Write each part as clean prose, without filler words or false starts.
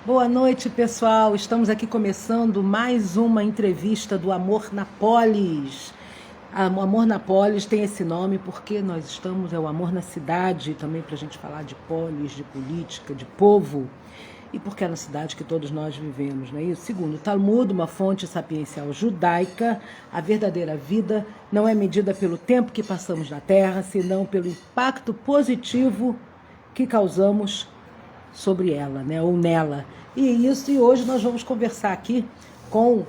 Boa noite, pessoal. Estamos aqui começando mais uma entrevista do Amor na Polis. O Amor na Polis tem esse nome porque nós estamos, é o amor na cidade, também para a gente falar de polis, de política, de povo, e porque é na cidade que todos nós vivemos, não é isso? Segundo o Talmud, uma fonte sapiencial judaica, a verdadeira vida não é medida pelo tempo que passamos na Terra, senão pelo impacto positivo que causamos sobre ela, né, ou nela. E hoje nós vamos conversar aqui com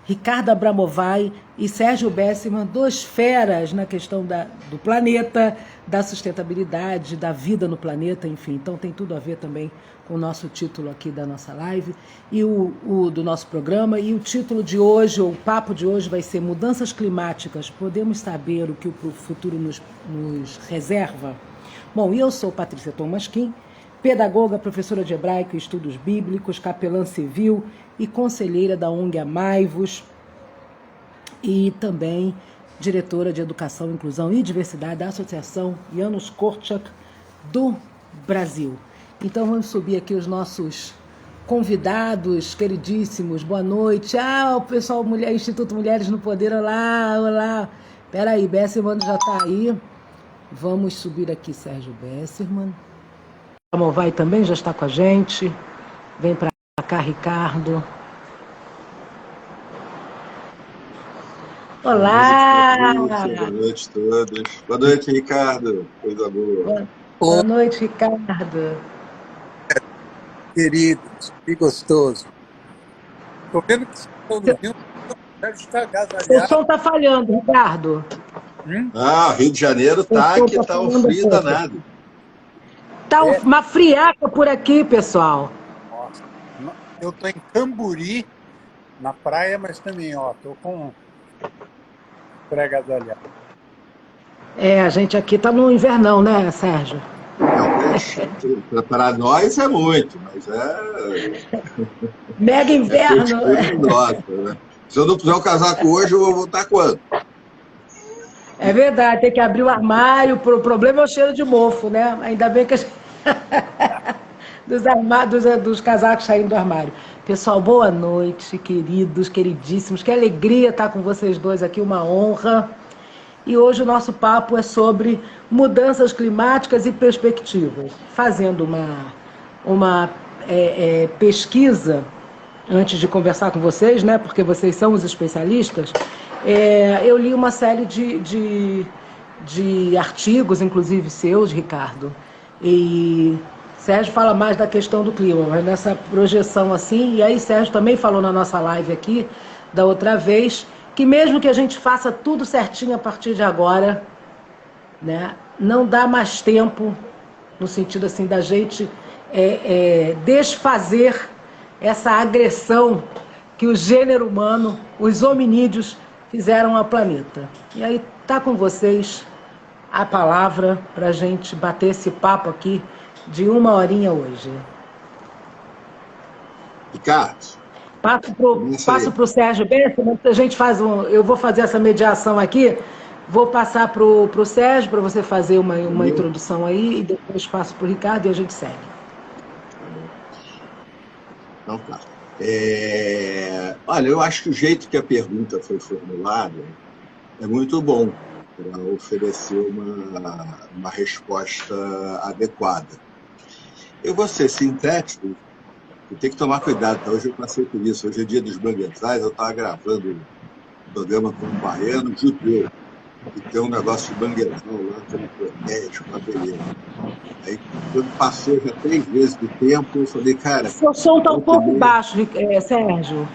Ricardo Abramovay e Sérgio Bessermann, dois feras na questão do planeta, da sustentabilidade, da vida no planeta, enfim. Então tem tudo a ver também com o nosso título aqui da nossa live e do nosso programa. E o título de hoje, ou o papo de hoje, vai ser Mudanças Climáticas. Podemos saber o que o futuro nos reserva? Bom, eu sou Patrícia Tomasquim, pedagoga, professora de hebraico e estudos bíblicos, capelã civil e conselheira da ONG Amai-vos e também diretora de Educação, Inclusão e Diversidade da Associação Janusz Korczak do Brasil. Então vamos subir aqui os nossos convidados queridíssimos. Boa noite. O pessoal Instituto Mulheres no Poder. Olá. Peraí, Bessermann já está aí. Vamos subir aqui Sérgio Bessermann. Vai também já está com a gente. Vem para cá, Ricardo. Olá! Boa noite a todos. Boa noite, Ricardo. Coisa boa. Boa noite, Ricardo. Queridos, que gostoso. Estou vendo que estão no Rio, deve estar agasalhado. O som está falhando, Ricardo. Rio de Janeiro que está um frio danado. Tá uma friaca por aqui, pessoal. Nossa, eu estou em Camburi, na praia, mas também, estou com pré-agasalhado. A gente aqui está no invernão, né, Sérgio? Para nós é muito, mas é... Mega inverno. Nossa, né? Se eu não puser o casaco hoje, eu vou voltar quando? É verdade, tem que abrir o armário. O problema é o cheiro de mofo, né? Ainda bem que dos casacos saindo do armário. Pessoal, boa noite, queridos, queridíssimos. Que alegria estar com vocês dois aqui, uma honra. E hoje o nosso papo é sobre mudanças climáticas e perspectivas. Fazendo uma pesquisa, antes de conversar com vocês, né? Porque vocês são os especialistas. Eu li uma série de artigos, inclusive seus, Ricardo, e Sérgio fala mais da questão do clima, mas nessa projeção assim, e aí Sérgio também falou na nossa live aqui, da outra vez, que mesmo que a gente faça tudo certinho a partir de agora, né, não dá mais tempo, no sentido assim, da gente desfazer essa agressão que o gênero humano, os hominídeos, fizeram ao planeta. E aí tá com vocês a palavra para a gente bater esse papo aqui de 1 horinha hoje. Ricardo. Passo para o Sérgio Bessermann, a gente eu vou fazer essa mediação aqui, vou passar para o Sérgio para você fazer uma introdução aí e depois passo para o Ricardo e a gente segue. Então tá. Olha, eu acho que o jeito que a pergunta foi formulada é muito bom para oferecer uma resposta adequada. Eu vou ser sintético, eu tenho que tomar cuidado, tá? Hoje eu passei por isso, hoje é dia dos banguetais, eu estava gravando um programa com um baiano judeu, que tem um negócio de banguelão lá, que ele protege uma beleza. Aí, quando passou já 3 vezes do tempo, eu falei, cara... Seu som está um pouco baixo, Sérgio.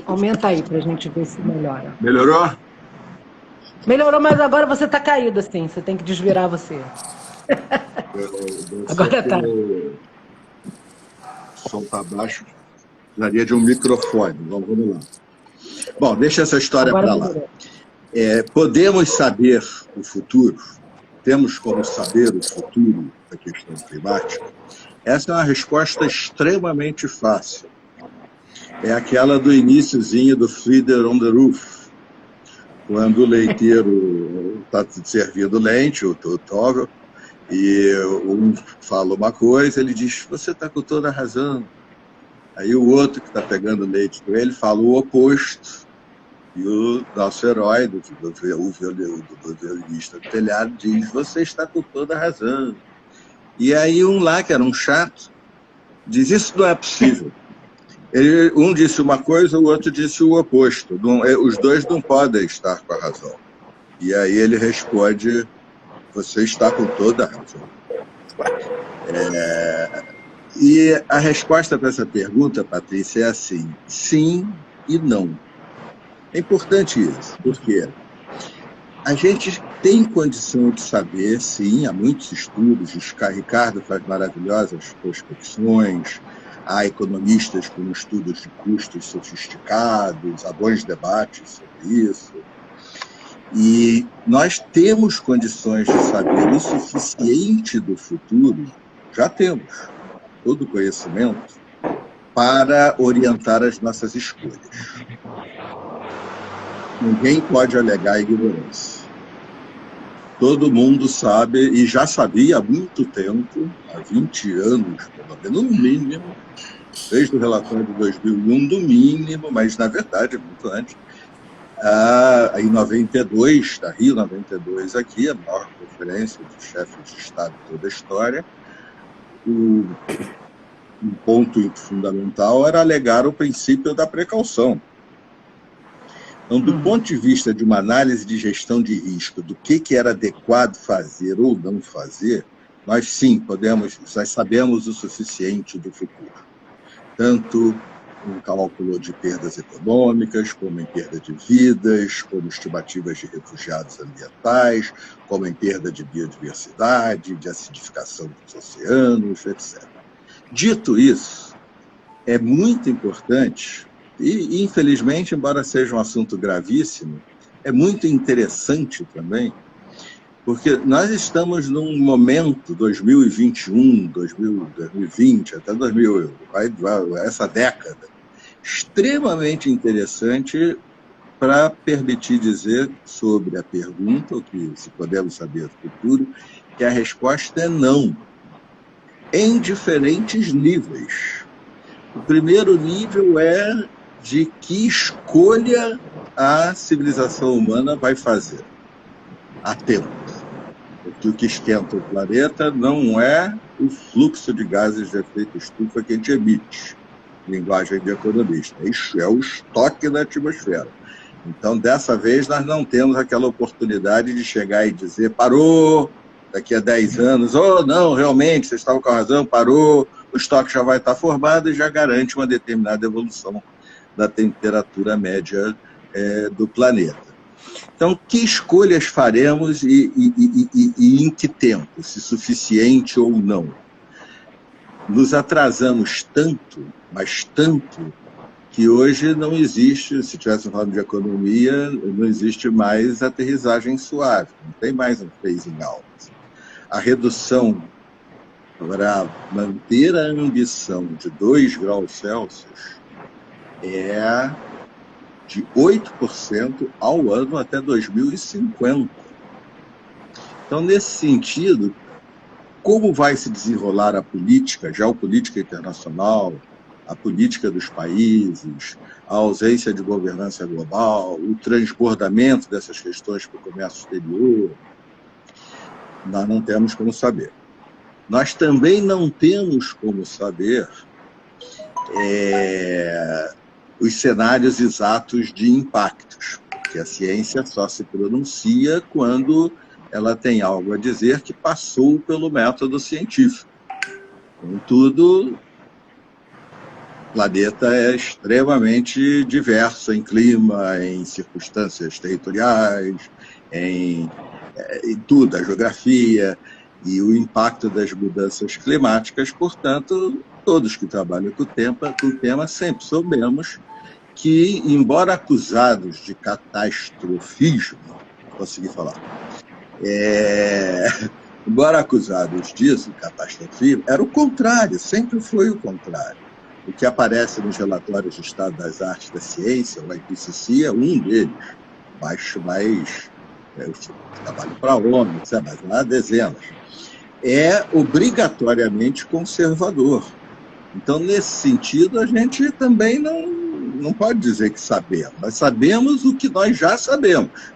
Aumenta aí para a gente ver se melhora. Melhorou? Melhorou, mas agora você está caído assim, você tem que desvirar você. Agora tá. O som está baixo, precisaria de um microfone. Vamos lá. Bom, deixa essa história para lá. Podemos saber o futuro? Temos como saber o futuro da questão climática? Essa é uma resposta extremamente fácil. É aquela do iniciozinho do Fiddler on the Roof, quando o leiteiro está servindo leite, o Toggle, E um fala uma coisa, ele diz, você está com toda a razão. Aí o outro que está pegando leite com ele fala o oposto. E o nosso herói, do violinista do telhado, diz, você está com toda a razão. E aí um lá, que era um chato, diz, isso não é possível. Um disse uma coisa, o outro disse o oposto. Os dois não podem estar com a razão. E aí ele responde, você está com toda a razão. E a resposta para essa pergunta, Patrícia, é assim, sim e não. É importante isso, porque a gente tem condição de saber, sim, há muitos estudos, o Ricardo faz maravilhosas prospecções, há economistas com estudos de custos sofisticados, há bons debates sobre isso. E nós temos condições de saber o suficiente do futuro, já temos todo o conhecimento, para orientar as nossas escolhas. Ninguém pode alegar ignorância. Todo mundo sabe, e já sabia há muito tempo, há 20 anos, pelo menos, no mínimo, desde o relatório de 2001, no mínimo, mas na verdade, muito antes, em 92, da Rio 92 aqui, a maior conferência de chefes de Estado de toda a história, um ponto fundamental era alegar o princípio da precaução. Então, do ponto de vista de uma análise de gestão de risco, do que era adequado fazer ou não fazer, nós sim nós sabemos o suficiente do futuro. Tanto em cálculo de perdas econômicas, como em perda de vidas, como estimativas de refugiados ambientais, como em perda de biodiversidade, de acidificação dos oceanos, etc. Dito isso, é muito importante, e infelizmente, embora seja um assunto gravíssimo, é muito interessante também, porque nós estamos num momento, 2021, 2020, até 2000, essa década, extremamente interessante para permitir dizer sobre a pergunta, o que se podemos saber do futuro, que a resposta é não, em diferentes níveis. O primeiro nível é de que escolha a civilização humana vai fazer a tempo. Porque o que esquenta o planeta não é o fluxo de gases de efeito estufa que a gente emite, linguagem de economista, é o estoque da atmosfera. Então, dessa vez, nós não temos aquela oportunidade de chegar e dizer parou, daqui a 10 anos, não, realmente, vocês estavam com a razão, parou, o estoque já vai estar formado e já garante uma determinada evolução da temperatura média do planeta. Então, que escolhas faremos e em que tempo, se suficiente ou não? Nos atrasamos tanto, mas tanto, que hoje não existe, se tivesse falando de economia, não existe mais aterrissagem suave, não tem mais um phasing out. A redução para manter a ambição de 2 graus Celsius é de 8% ao ano até 2050. Então, nesse sentido, como vai se desenrolar a política, a geopolítica internacional, a política dos países, a ausência de governança global, o transbordamento dessas questões para o comércio exterior, nós não temos como saber. Nós também não temos como saber os cenários exatos de impactos, porque a ciência só se pronuncia quando ela tem algo a dizer que passou pelo método científico. Contudo, o planeta é extremamente diverso em clima, em circunstâncias territoriais, em tudo, a geografia e o impacto das mudanças climáticas. Portanto, todos que trabalham com o tema sempre soubemos que, embora acusados de catastrofismo, consegui falar, embora acusados disso, catastrofismo, era o contrário, sempre foi o contrário. O que aparece nos relatórios do Estado das Artes da Ciência, o IPCC, é um deles, mais eu trabalho para a ONU, mas há dezenas. é obrigatoriamente conservador. Então, nesse sentido, a gente também não pode dizer que sabemos. Nós sabemos o que nós já sabemos.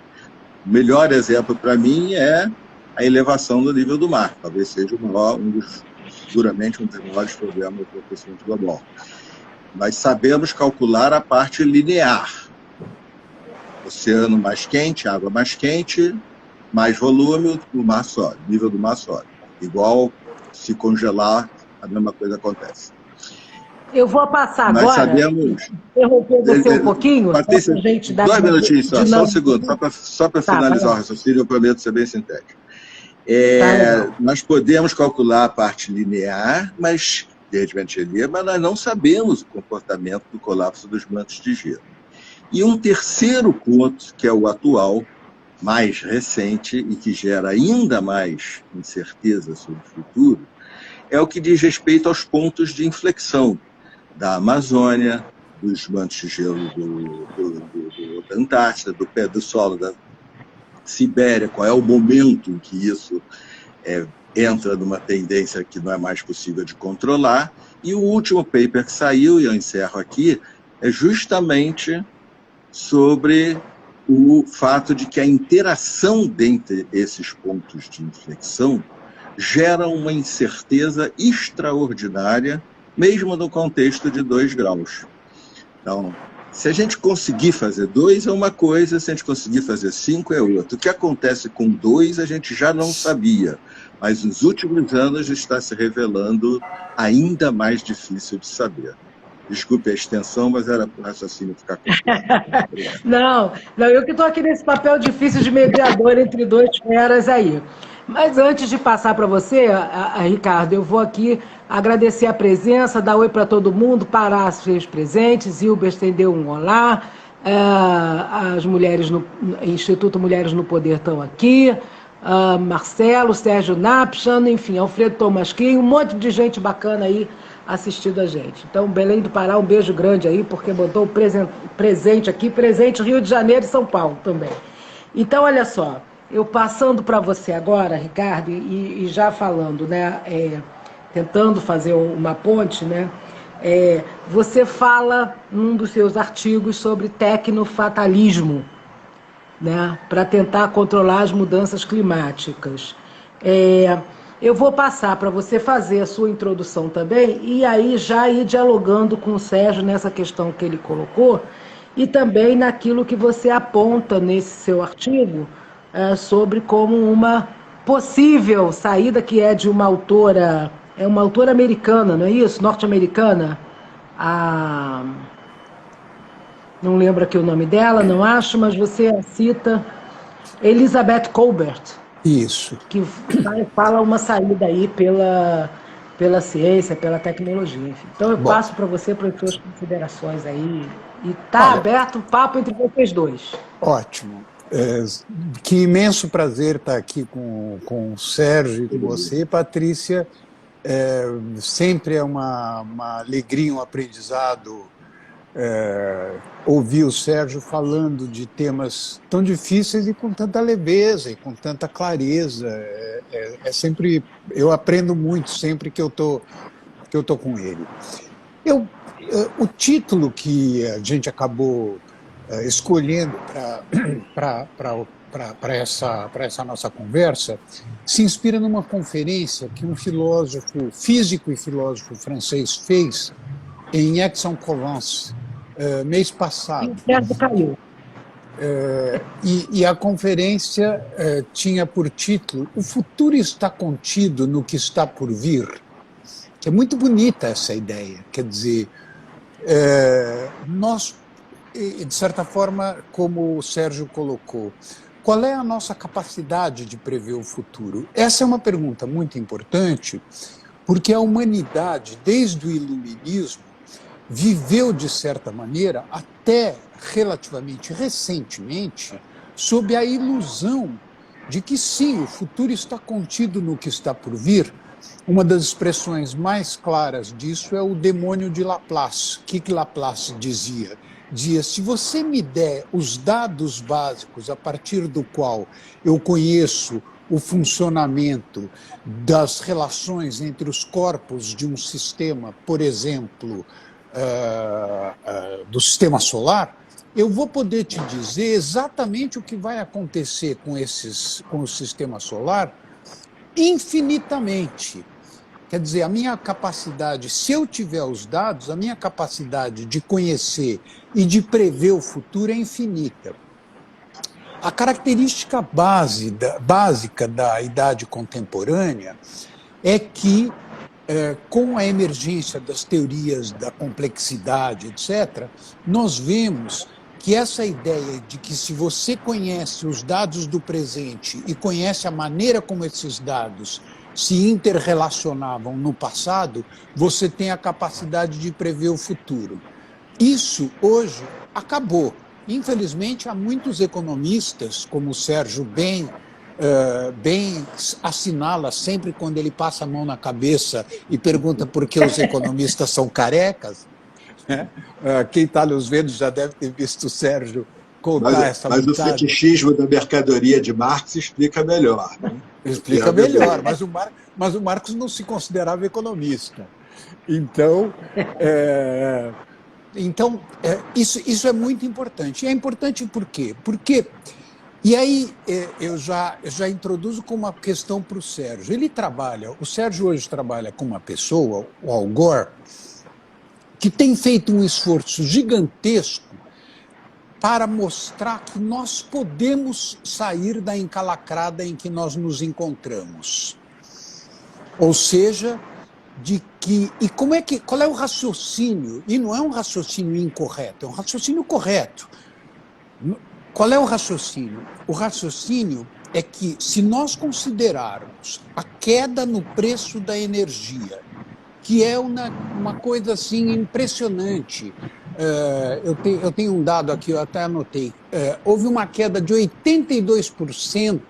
O melhor exemplo para mim é a elevação do nível do mar. Talvez seja seguramente um dos maiores problemas do aquecimento global. Nós sabemos calcular a parte linear. Oceano mais quente, água mais quente, mais volume, o mar sobe, nível do mar sobe. Igual se congelar, a mesma coisa acontece. Eu vou passar Nós agora, sabemos... interromper você um pouquinho, Patrícia, pra gente dar 2 minutinhos só um segundo, só para Tá, finalizar o vai. raciocínio, eu prometo ser bem sintético. legal. Nós podemos calcular a parte linear, mas nós não sabemos o comportamento do colapso dos mantos de gelo. E um terceiro ponto, que é o atual, mais recente e que gera ainda mais incerteza sobre o futuro, é o que diz respeito aos pontos de inflexão da Amazônia, dos mantos de gelo da Antártida, do pé do solo da Sibéria, qual é o momento em que isso entra numa tendência que não é mais possível de controlar. E o último paper que saiu, e eu encerro aqui, é justamente sobre o fato de que a interação dentre esses pontos de inflexão gera uma incerteza extraordinária, mesmo no contexto de 2 graus. Então, se a gente conseguir fazer 2 é uma coisa, se a gente conseguir fazer 5 é outra. O que acontece com 2 a gente já não sabia, mas nos últimos anos está se revelando ainda mais difícil de saber. Desculpe a extensão, mas era para o raciocínio ficar completo. Não, eu que estou aqui nesse papel difícil de mediador entre 2 feras aí. Mas antes de passar para você, Ricardo, eu vou aqui agradecer a presença, dar oi para todo mundo, parar os seus presentes, Hilber estendeu um olá, as mulheres no Instituto Mulheres no Poder estão aqui, Marcelo, Sérgio Napchan, enfim, Alfredo Tomasquim, um monte de gente bacana aí assistindo a gente. Então, Belém do Pará, um beijo grande aí, porque mandou um presente aqui, presente Rio de Janeiro e São Paulo também. Então, olha só, eu passando para você agora, Ricardo, e já falando, né, tentando fazer uma ponte, né, você fala num dos seus artigos sobre tecnofatalismo, né, para tentar controlar as mudanças climáticas. Eu vou passar para você fazer a sua introdução também e aí já ir dialogando com o Sérgio nessa questão que ele colocou e também naquilo que você aponta nesse seu artigo sobre como uma possível saída que é de uma autora, uma autora americana, não é isso? Norte-americana, não lembro aqui o nome dela, não acho, mas você a cita, Elizabeth Colbert. Isso. Que fala uma saída aí pela ciência, pela tecnologia. Enfim. Então eu passo para você para as suas considerações aí. E está aberto o papo entre vocês dois. Ótimo. Que imenso prazer estar aqui com o Sérgio e com você, Patrícia. Sempre é uma alegria, um aprendizado ouvir o Sérgio falando de temas tão difíceis e com tanta leveza e com tanta clareza. Sempre, eu aprendo muito sempre que eu tô com ele. O título que a gente acabou escolhendo para essa nossa conversa se inspira numa conferência que um filósofo, físico e filósofo francês fez em Aix-en-Provence, mês passado. E a conferência tinha por título "O futuro está contido no que está por vir", que é muito bonita essa ideia. Quer dizer, nós, de certa forma, como o Sérgio colocou, qual é a nossa capacidade de prever o futuro? Essa é uma pergunta muito importante, porque a humanidade, desde o iluminismo, viveu, de certa maneira, até relativamente recentemente, sob a ilusão de que sim, o futuro está contido no que está por vir. Uma das expressões mais claras disso é o demônio de Laplace. O que Laplace dizia? Dizia: se você me der os dados básicos a partir do qual eu conheço o funcionamento das relações entre os corpos de um sistema, por exemplo, do sistema solar, eu vou poder te dizer exatamente o que vai acontecer com o sistema solar infinitamente. Quer dizer, a minha capacidade, se eu tiver os dados, a minha capacidade de conhecer e de prever o futuro é infinita. A característica básica da idade contemporânea é que, com a emergência das teorias da complexidade, etc., nós vemos que essa ideia de que se você conhece os dados do presente e conhece a maneira como esses dados se interrelacionavam no passado, você tem a capacidade de prever o futuro. Isso, hoje, acabou. Infelizmente, há muitos economistas, como o Sérgio bem assinala sempre quando ele passa a mão na cabeça e pergunta por que os economistas são carecas. Né? Quem está nos vendo já deve ter visto o Sérgio contar essa Mas o fetichismo da mercadoria de Marx explica melhor. Né? Explica melhor, mas o Marx não se considerava economista. Então, isso é muito importante. E é importante por quê? Porque, e aí eu já introduzo como uma questão para o Sérgio. O Sérgio hoje trabalha com uma pessoa, o Al Gore, que tem feito um esforço gigantesco para mostrar que nós podemos sair da encalacrada em que nós nos encontramos. Ou seja, de que... E qual é o raciocínio? E não é um raciocínio incorreto, é um raciocínio correto. Qual é o raciocínio? O raciocínio é que, se nós considerarmos a queda no preço da energia, que é uma coisa assim impressionante. Eu tenho um dado aqui, eu até anotei. Houve uma queda de 82%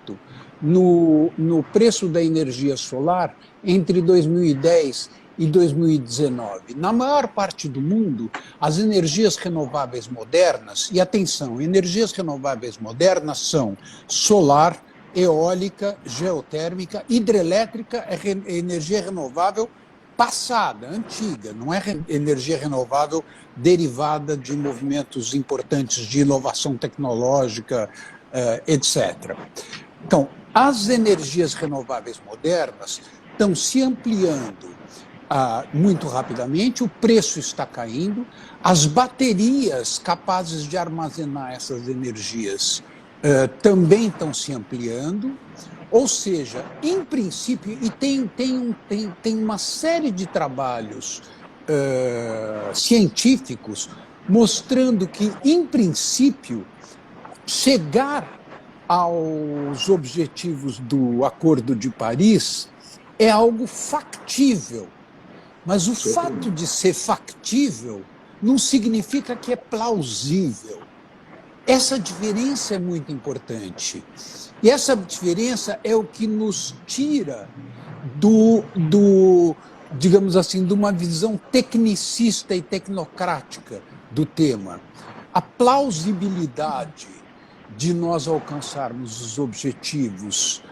no preço da energia solar entre 2010 e 2019. Na maior parte do mundo, as energias renováveis modernas, e atenção, energias renováveis modernas são solar, eólica, geotérmica, hidrelétrica, é energia renovável passada, antiga, não é energia renovável derivada de movimentos importantes de inovação tecnológica, etc. Então, as energias renováveis modernas estão se ampliando muito rapidamente, o preço está caindo, as baterias capazes de armazenar essas energias também estão se ampliando. Ou seja, em princípio, e tem uma série de trabalhos científicos mostrando que, em princípio, chegar aos objetivos do Acordo de Paris é algo factível. Mas o fato de ser factível não significa que é plausível. Essa diferença é muito importante. E essa diferença é o que nos tira digamos assim, de uma visão tecnicista e tecnocrática do tema. A plausibilidade de nós alcançarmos os objetivos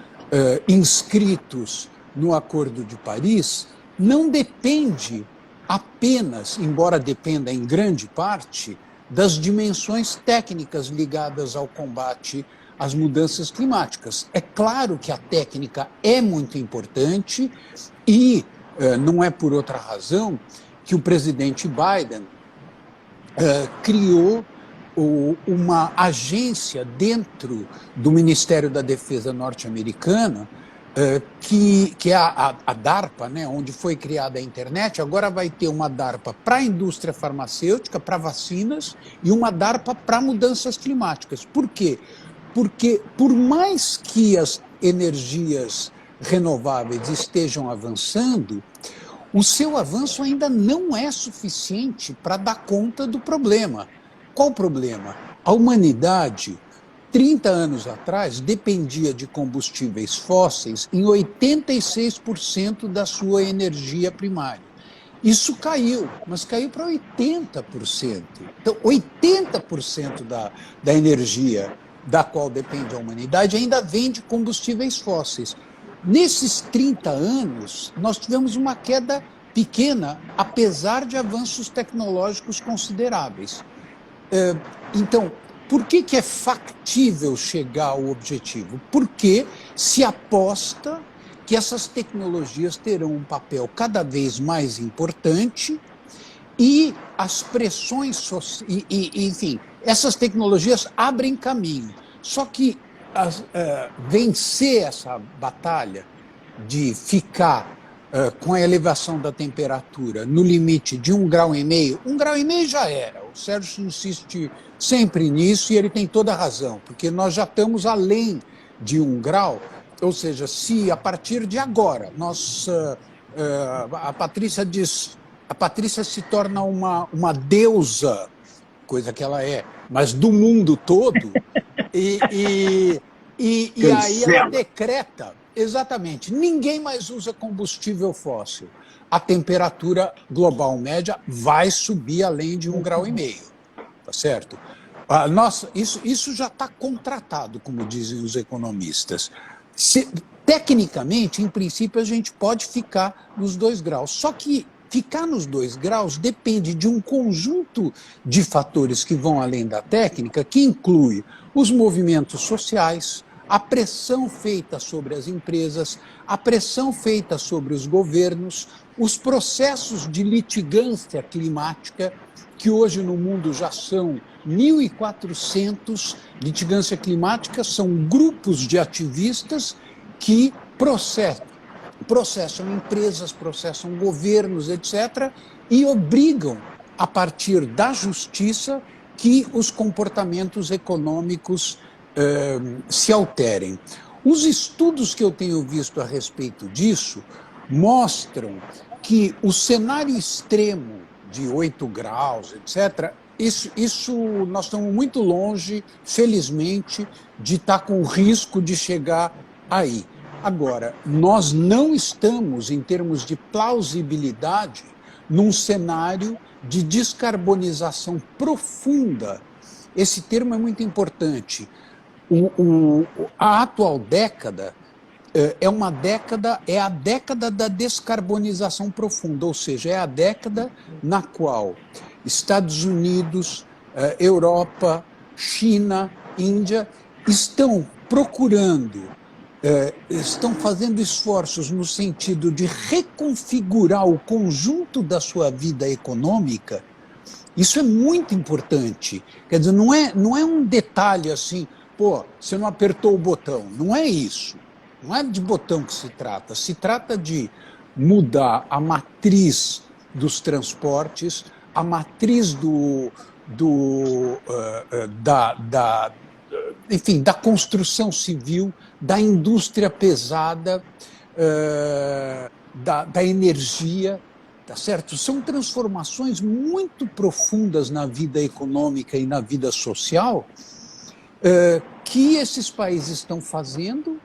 inscritos no Acordo de Paris não depende apenas, embora dependa em grande parte, das dimensões técnicas ligadas ao combate às mudanças climáticas. É claro que a técnica é muito importante e não é por outra razão que o presidente Biden criou uma agência dentro do Ministério da Defesa norte-americana, que é a DARPA, né, onde foi criada a internet. Agora vai ter uma DARPA para a indústria farmacêutica, para vacinas, e uma DARPA para mudanças climáticas. Por quê? Porque, por mais que as energias renováveis estejam avançando, o seu avanço ainda não é suficiente para dar conta do problema. Qual o problema? A humanidade, 30 anos atrás, dependia de combustíveis fósseis em 86% da sua energia primária. Isso caiu, mas caiu para 80%. Então, 80% da energia da qual depende a humanidade, ainda vem de combustíveis fósseis. Nesses 30 anos, nós tivemos uma queda pequena, apesar de avanços tecnológicos consideráveis. Então, por que é factível chegar ao objetivo? Porque se aposta que essas tecnologias terão um papel cada vez mais importante e as pressões, enfim, essas tecnologias abrem caminho. Só que vencer essa batalha de ficar com a elevação da temperatura no limite de 1,5 graus já era. O Sérgio insiste sempre nisso e ele tem toda a razão, porque nós já estamos além de 1 grau, ou seja, se a partir de agora a Patrícia diz, a Patrícia se torna uma deusa, coisa que ela é, mas do mundo todo, e aí ela decreta, exatamente, ninguém mais usa combustível fóssil. A temperatura global média vai subir além de 1,5 graus, tá certo? Isso já está contratado, como dizem os economistas. Tecnicamente, em princípio, a gente pode ficar nos 2 graus, só que ficar nos 2 graus depende de um conjunto de fatores que vão além da técnica, que inclui os movimentos sociais, a pressão feita sobre as empresas, a pressão feita sobre os governos, os processos de litigância climática, que hoje no mundo já são 1.400. Litigância climática são grupos de ativistas que processam empresas, processam governos, etc., e obrigam, a partir da justiça, que os comportamentos econômicos se alterem. Os estudos que eu tenho visto a respeito disso mostram que o cenário extremo de 8 graus, etc., isso nós estamos muito longe, felizmente, de estar com o risco de chegar aí. Agora, nós não estamos, em termos de plausibilidade, num cenário de descarbonização profunda. Esse termo é muito importante. A atual década é a década da descarbonização profunda, ou seja, é a década na qual Estados Unidos, Europa, China, Índia estão procurando, estão fazendo esforços no sentido de reconfigurar o conjunto da sua vida econômica. Isso é muito importante. Quer dizer, não é um detalhe assim, você não apertou o botão. Não é isso. Não é de botão que se trata de mudar a matriz dos transportes, a matriz enfim, da construção civil, da indústria pesada, da energia, tá certo? São transformações muito profundas na vida econômica e na vida social que esses países estão fazendo.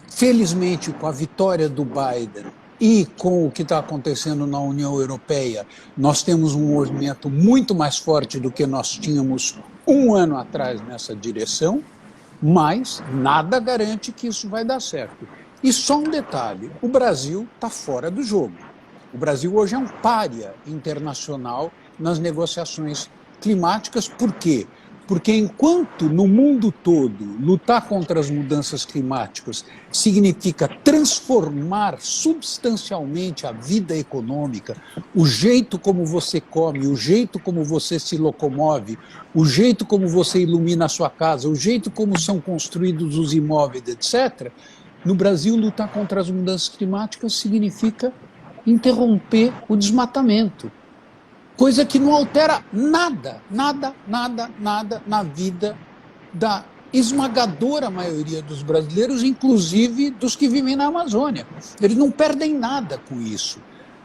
Felizmente, com a vitória do Biden e com o que está acontecendo na União Europeia, nós temos um movimento muito mais forte do que nós tínhamos um ano atrás nessa direção, mas nada garante que isso vai dar certo. E só um detalhe, o Brasil está fora do jogo. O Brasil hoje é um pária internacional nas negociações climáticas. Por quê? Porque enquanto no mundo todo lutar contra as mudanças climáticas significa transformar substancialmente a vida econômica, o jeito como você come, o jeito como você se locomove, o jeito como você ilumina a sua casa, o jeito como são construídos os imóveis, etc., no Brasil lutar contra as mudanças climáticas significa interromper o desmatamento. Coisa que não altera nada na vida da esmagadora maioria dos brasileiros, inclusive dos que vivem na Amazônia. Eles não perdem nada com isso.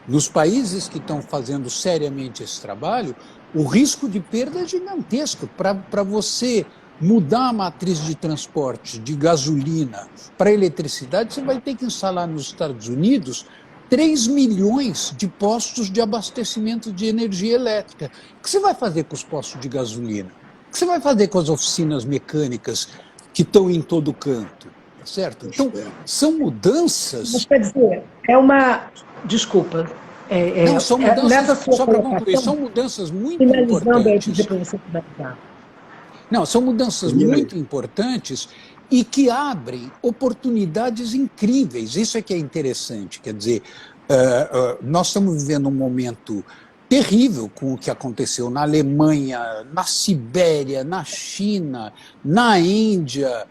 Nos países que estão fazendo seriamente esse trabalho, o risco de perda é gigantesco. Para você mudar a matriz de transporte de gasolina para eletricidade, você vai ter que instalar nos Estados Unidos 3 milhões de postos de abastecimento de energia elétrica. O que você vai fazer com os postos de gasolina? que você vai fazer com as oficinas mecânicas que estão em todo canto? Certo? Então, são mudanças... Mas, quer dizer, é uma... Desculpa. Não, são mudanças, Nessa sua só para concluir, são colocação, mudanças muito finalizando aí, importantes. pedir para você finalizar. Não, são mudanças muito importantes e que abrem oportunidades incríveis. Isso é que é interessante. Quer dizer, nós estamos vivendo um momento terrível com o que aconteceu na Alemanha, na Sibéria, na China, na Índia,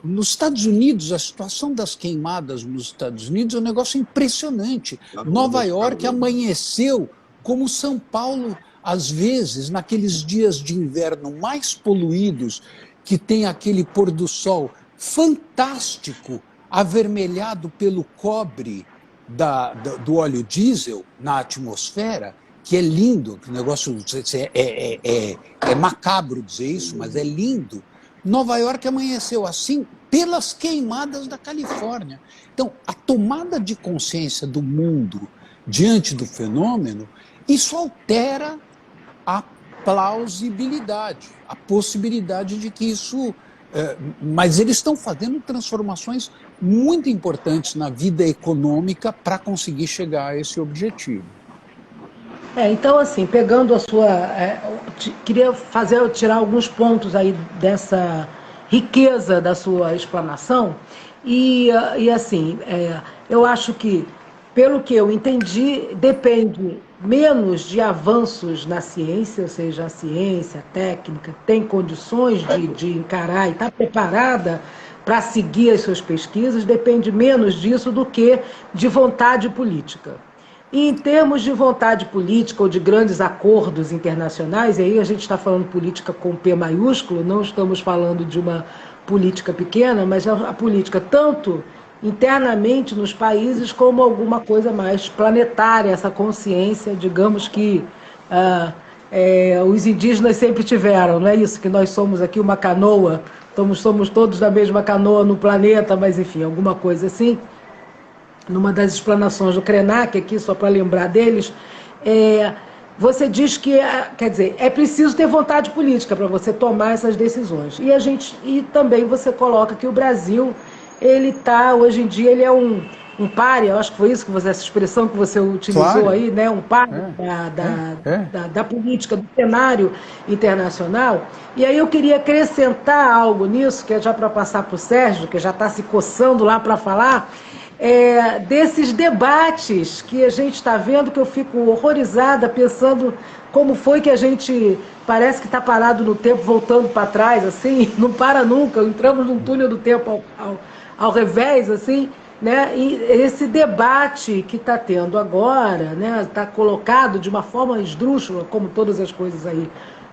nos Estados Unidos. A situação das queimadas nos Estados Unidos é um negócio impressionante. Nova York amanheceu como São Paulo, às vezes, naqueles dias de inverno mais poluídos, que tem aquele pôr do sol fantástico, avermelhado pelo cobre do óleo diesel na atmosfera, que é lindo, o negócio é macabro dizer isso, mas é lindo. Nova York amanheceu assim pelas queimadas da Califórnia. Então, a tomada de consciência do mundo diante do fenômeno, isso altera a plausibilidade, a possibilidade de que isso... mas eles estão fazendo transformações muito importantes na vida econômica para conseguir chegar a esse objetivo. Então, assim, pegando a sua... queria tirar alguns pontos aí dessa riqueza da sua explanação e assim, eu acho que, pelo que eu entendi, depende menos de avanços na ciência, ou seja, a ciência, a técnica, tem condições de encarar e está preparada para seguir as suas pesquisas, depende menos disso do que de vontade política. E em termos de vontade política ou de grandes acordos internacionais, e aí a gente está falando política com P maiúsculo, não estamos falando de uma política pequena, mas a política tanto internamente nos países como alguma coisa mais planetária, essa consciência, digamos que os indígenas sempre tiveram, não é isso? Que nós somos aqui uma canoa, somos todos da mesma canoa no planeta, mas enfim, alguma coisa assim. Numa das explanações do Krenak, aqui só para lembrar deles, você diz que, quer dizer, é preciso ter vontade política para você tomar essas decisões. E também você coloca que o Brasil, ele está, hoje em dia, ele é um pária, eu acho que foi isso essa expressão que você utilizou, claro, aí, né? Um pária da política, do cenário internacional. E aí eu queria acrescentar algo nisso, que é já para passar para o Sérgio, que já está se coçando lá para falar, desses debates que a gente está vendo, que eu fico horrorizada pensando como foi que a gente parece que está parado no tempo, voltando para trás, assim, não para nunca, entramos num túnel do tempo ao revés, assim, né? E esse debate que está tendo agora, né, está colocado de uma forma esdrúxula, como todas as coisas aí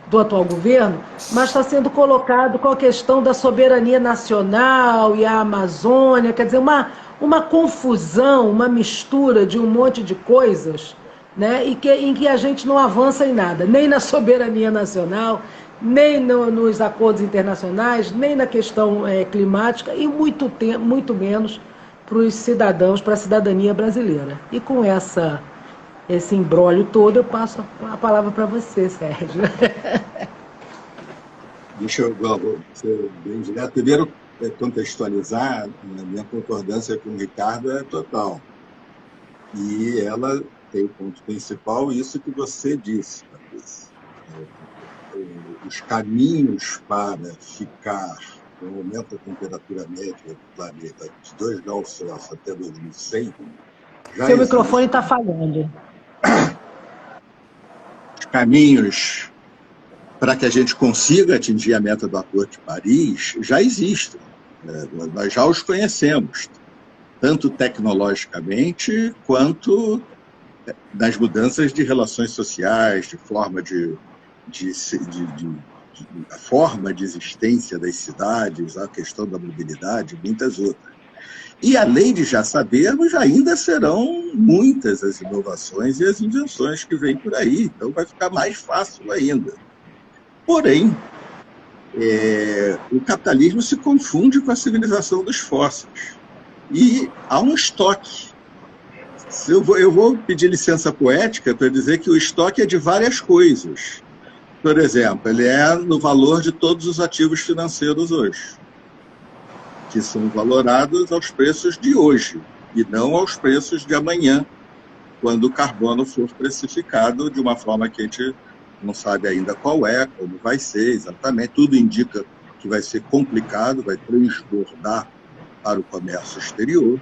do atual governo, mas está sendo colocado com a questão da soberania nacional e a Amazônia, quer dizer, uma confusão, uma mistura de um monte de coisas, né, em que a gente não avança em nada, nem na soberania nacional, nem nos acordos internacionais, nem na questão climática e muito menos para os cidadãos, para a cidadania brasileira. E com esse imbróglio todo, eu passo a palavra para você, Sérgio. Deixa eu ser bem direto. Primeiro, contextualizar, a minha concordância com o Ricardo é total. E ela tem o ponto principal, isso que você disse, Patrícia. Os caminhos para ficar com o aumento da temperatura média do planeta de 2 graus Celsius até 2100, seu microfone está falhando. Os caminhos para que a gente consiga atingir a meta do Acordo de Paris já existem. Nós já os conhecemos, tanto tecnologicamente quanto nas mudanças de relações sociais, de forma a forma de existência das cidades, a questão da mobilidade, muitas outras. E, além de já sabermos, ainda serão muitas as inovações e as invenções que vêm por aí, então vai ficar mais fácil ainda. Porém, o capitalismo se confunde com a civilização dos fósseis. E há um estoque. Eu vou pedir licença poética para dizer que o estoque é de várias coisas. Por exemplo, ele é no valor de todos os ativos financeiros hoje, que são valorados aos preços de hoje, e não aos preços de amanhã, quando o carbono for precificado de uma forma que a gente não sabe ainda qual é, como vai ser exatamente. Tudo indica que vai ser complicado, vai transbordar para o comércio exterior.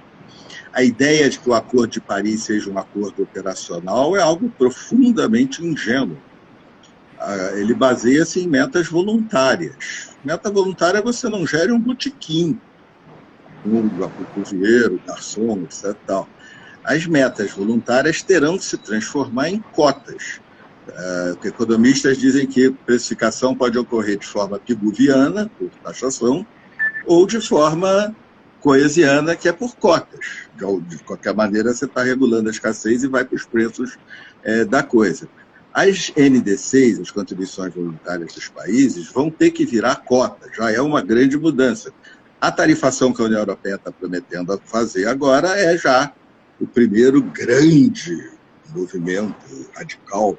A ideia de que o Acordo de Paris seja um acordo operacional é algo profundamente ingênuo. Ele baseia-se em metas voluntárias. Meta voluntária é você não gere um botequim, cozinheiro, garçom, etc. Tal. As metas voluntárias terão que se transformar em cotas. Economistas dizem que precificação pode ocorrer de forma pigouviana, por taxação, ou de forma coesiana, que é por cotas. De qualquer maneira, você está regulando a escassez e vai para os preços da coisa. As NDCs, as contribuições voluntárias dos países, vão ter que virar cotas, já é uma grande mudança. A tarifação que a União Europeia está prometendo fazer agora é já o primeiro grande movimento radical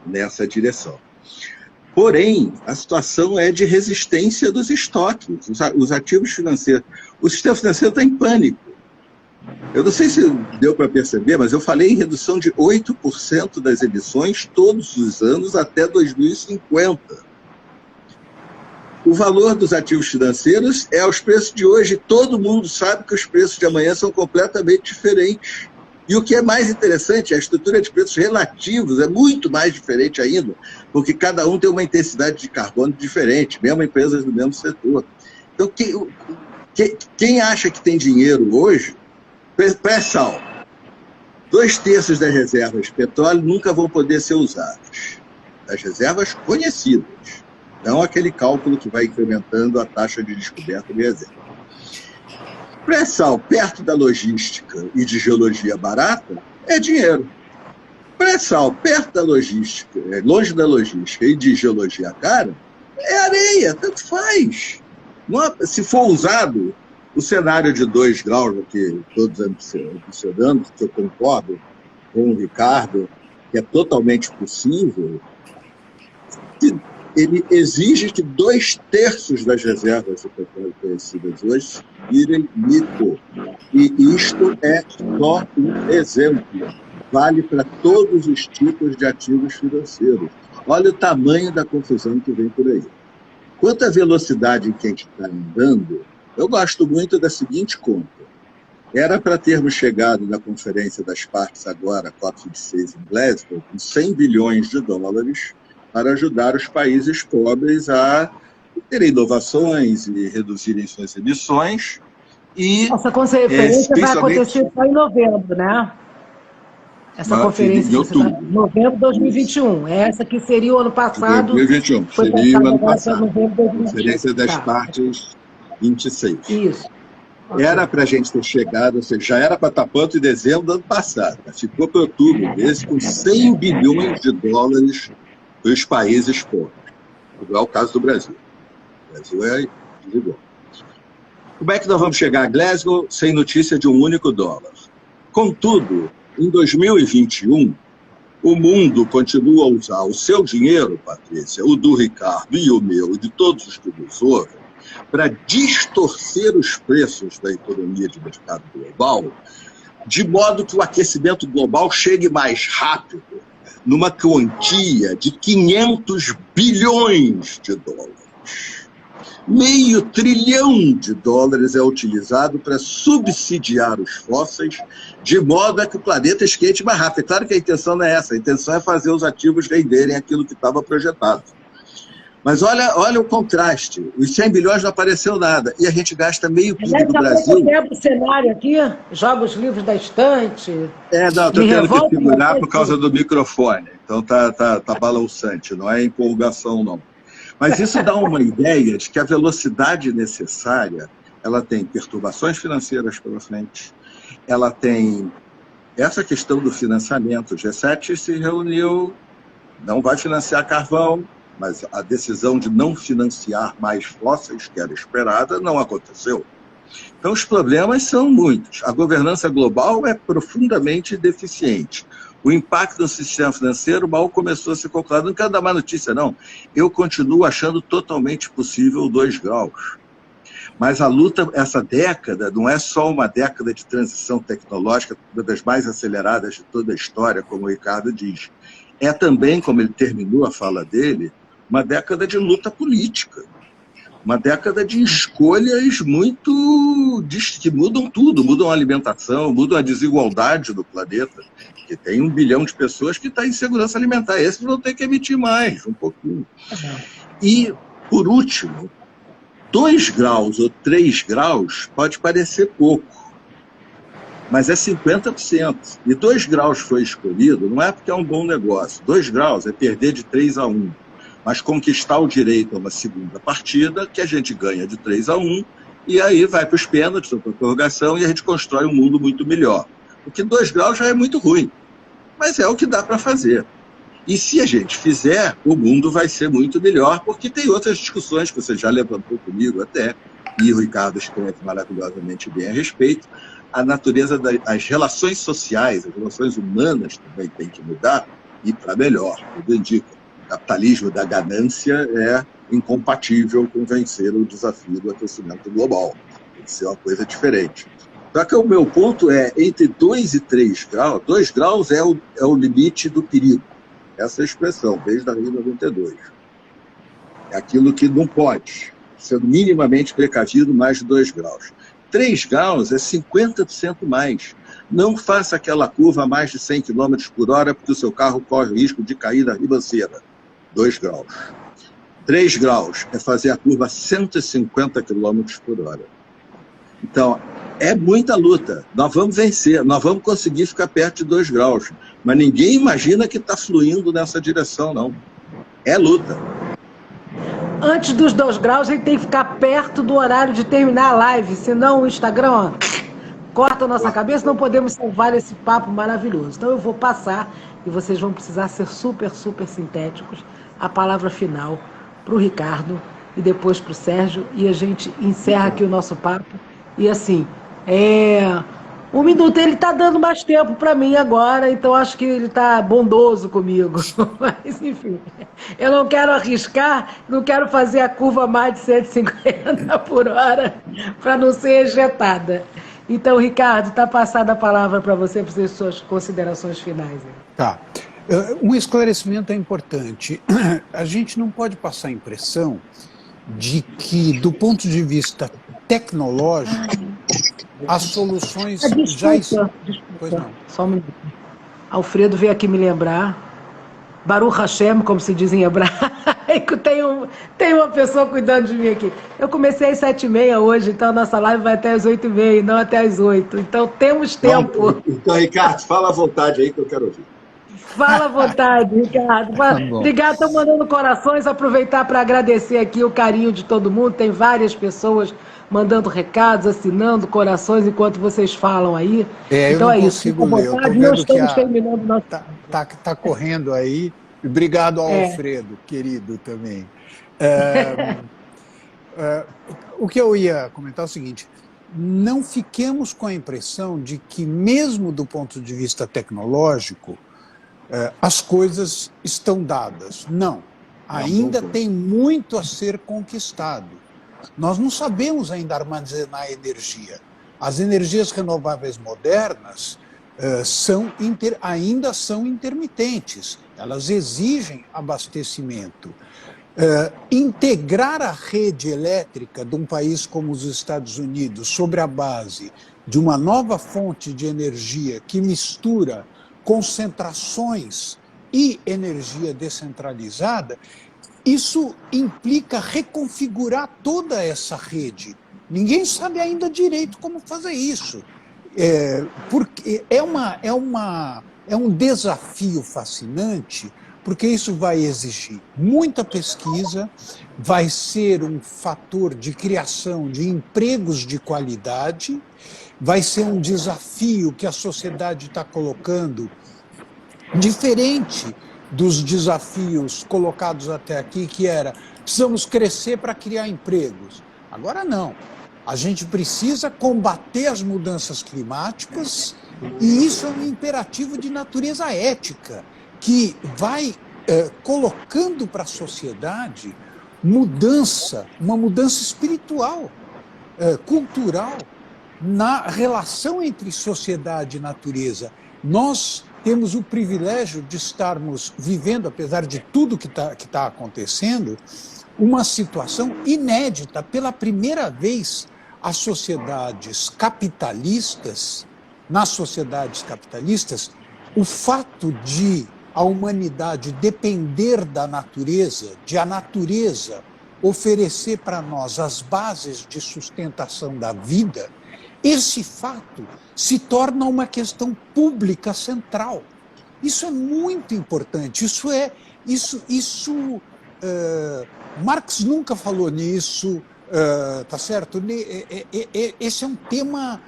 nessa direção. Porém, a situação é de resistência dos estoques, os ativos financeiros. O sistema financeiro está em pânico. Eu não sei se deu para perceber, mas eu falei em redução de 8% das emissões todos os anos até 2050. O valor dos ativos financeiros é aos preços de hoje. Todo mundo sabe que os preços de amanhã são completamente diferentes. E o que é mais interessante, a estrutura de preços relativos é muito mais diferente ainda, porque cada um tem uma intensidade de carbono diferente, mesmo empresas do mesmo setor. Então, quem acha que tem dinheiro hoje, pré-sal, 2/3 das reservas de petróleo nunca vão poder ser usadas. Das reservas conhecidas, não aquele cálculo que vai incrementando a taxa de descoberta de reserva. Pré-sal perto da logística e de geologia barata é dinheiro. Pré-sal perto da logística, longe da logística e de geologia cara, é areia, tanto faz. Se for usado o cenário de 2 graus, que todos ambicionando, que eu concordo com o Ricardo, que é totalmente possível, ele exige que 2/3 das reservas de petróleo conhecidas hoje virem mito. E isto é só um exemplo. Vale para todos os tipos de ativos financeiros. Olha o tamanho da confusão que vem por aí. Quanto à velocidade em que a gente está andando, eu gosto muito da seguinte conta. Era para termos chegado na Conferência das Partes agora, COP26 em Glasgow, com 100 bilhões de dólares para ajudar os países pobres a terem inovações e reduzirem suas emissões. E, essa conferência vai acontecer só em novembro, né? Essa conferência em outubro. Novembro de 2021. Essa que seria o ano passado. 2021. Seria o ano passado. Conferência das Partes 26. Isso. Era para a gente ter chegado, ou seja, já era para estar pronto em dezembro do ano passado, mas ficou para outubro desse com 100 bilhões de dólares para os países pobres. Não é o caso do Brasil. O Brasil é desigual. Como é que nós vamos chegar a Glasgow sem notícia de um único dólar? Contudo, em 2021, o mundo continua a usar o seu dinheiro, Patrícia, o do Ricardo e o meu, e de todos os que nos ouvem, para distorcer os preços da economia de mercado global, de modo que o aquecimento global chegue mais rápido, numa quantia de 500 bilhões de dólares. $500 bilhão é utilizado para subsidiar os fósseis, de modo a que o planeta esquente mais rápido. É claro que a intenção não é essa, a intenção é fazer os ativos renderem aquilo que estava projetado. Mas olha o contraste, os 100 bilhões não apareceu nada, e a gente gasta meio PIB do Brasil. Quebra o cenário aqui, joga os livros da estante. Não, estou tendo que segurar por causa do microfone, então tá balançante, não é empolgação não. Mas isso dá uma ideia de que a velocidade necessária, ela tem perturbações financeiras pela frente, ela tem essa questão do financiamento. O G7 se reuniu, não vai financiar carvão, mas a decisão de não financiar mais fósseis, que era esperada, não aconteceu. Então, os problemas são muitos. A governança global é profundamente deficiente. O impacto no sistema financeiro mal começou a ser calculado. Não quero dar mais notícia, não. Eu continuo achando totalmente possível 2 graus. Mas a luta, essa década, não é só uma década de transição tecnológica, uma das mais aceleradas de toda a história, como o Ricardo diz. É também, como ele terminou a fala dele, uma década de luta política. Uma década de escolhas que mudam tudo, mudam a alimentação, mudam a desigualdade do planeta, que tem 1 bilhão de pessoas que estão em segurança alimentar. Esses vão ter que emitir mais, um pouquinho. E, por último, 2 graus ou 3 graus pode parecer pouco, mas é 50%. E 2 graus foi escolhido, não é porque é um bom negócio. 2 graus é perder de 3-1. Mas conquistar o direito a uma segunda partida, que a gente ganha de 3-1, e aí vai para os pênaltis, para a prorrogação, e a gente constrói um mundo muito melhor. Porque 2 graus já é muito ruim, mas é o que dá para fazer. E se a gente fizer, o mundo vai ser muito melhor, porque tem outras discussões que você já levantou comigo até, e o Ricardo escreve maravilhosamente bem a respeito. A natureza das relações sociais, as relações humanas também tem que mudar, e para melhor, tudo indica. O capitalismo da ganância é incompatível com vencer o desafio do aquecimento global. Tem que ser uma coisa diferente. Só que o meu ponto é, entre 2 e 3 graus, 2 graus é o limite do perigo. Essa é a expressão, desde a Rio 92. É aquilo que não pode, sendo minimamente precavido, mais de 2 graus. 3 graus é 50% mais. Não faça aquela curva a mais de 100 km por hora, porque o seu carro corre o risco de cair da ribanceira. 2 graus. 3 graus é fazer a curva a 150 km por hora. Então, é muita luta. Nós vamos vencer, nós vamos conseguir ficar perto de 2 graus. Mas ninguém imagina que está fluindo nessa direção, não. É luta. Antes dos 2 graus, a gente tem que ficar perto do horário de terminar a live, senão o Instagram, ó, corta a nossa cabeça, não podemos salvar esse papo maravilhoso. Então eu vou passar, e vocês vão precisar ser super, super sintéticos, a palavra final para o Ricardo e depois para o Sérgio, e a gente encerra aqui o nosso papo. E assim, 1 minuto, ele está dando mais tempo para mim agora, então acho que ele está bondoso comigo. Mas, enfim, eu não quero arriscar, não quero fazer a curva mais de 150 por hora para não ser ejetada. Então, Ricardo, está passada a palavra para você, para as suas considerações finais. Tá. Um esclarecimento é importante. A gente não pode passar a impressão de que, do ponto de vista tecnológico, as soluções já estão. Pois não. Só um minuto. Alfredo veio aqui me lembrar. Baruch Hashem, como se diz em hebraico, tem uma pessoa cuidando de mim aqui. Eu comecei às 7h30 hoje, então a nossa live vai até às 8h30, não até às 8. Então temos tempo. Então, Ricardo, fala à vontade aí que eu quero ouvir. Fala à vontade, Ricardo. Obrigado, estão mandando corações. Aproveitar para agradecer aqui o carinho de todo mundo. Tem várias pessoas mandando recados, assinando corações enquanto vocês falam aí. Então é isso. Fica à vontade. Não estamos terminando nosso... Tá correndo aí. Obrigado ao Alfredo, querido, também. O que eu ia comentar é o seguinte: não fiquemos com a impressão de que, mesmo do ponto de vista tecnológico, as coisas estão dadas. Não. Ainda tem muito a ser conquistado. Nós não sabemos ainda armazenar energia. As energias renováveis modernas ainda são intermitentes. Elas exigem abastecimento. Integrar a rede elétrica de um país como os Estados Unidos sobre a base de uma nova fonte de energia que mistura concentrações e energia descentralizada, isso implica reconfigurar toda essa rede. Ninguém sabe ainda direito como fazer isso. Porque é um desafio fascinante, porque isso vai exigir muita pesquisa, vai ser um fator de criação de empregos de qualidade, vai ser um desafio que a sociedade está colocando, diferente dos desafios colocados até aqui, que era: precisamos crescer para criar empregos. Agora não. A gente precisa combater as mudanças climáticas e isso é um imperativo de natureza ética, que vai colocando para a sociedade uma mudança espiritual, cultural, na relação entre sociedade e natureza. Nós temos o privilégio de estarmos vivendo, apesar de tudo que tá acontecendo, uma situação inédita. Pela primeira vez, nas sociedades capitalistas, o fato de a humanidade depender da natureza, de a natureza oferecer para nós as bases de sustentação da vida, esse fato se torna uma questão pública central. Isso é muito importante. Marx nunca falou nisso, tá certo? Esse é um tema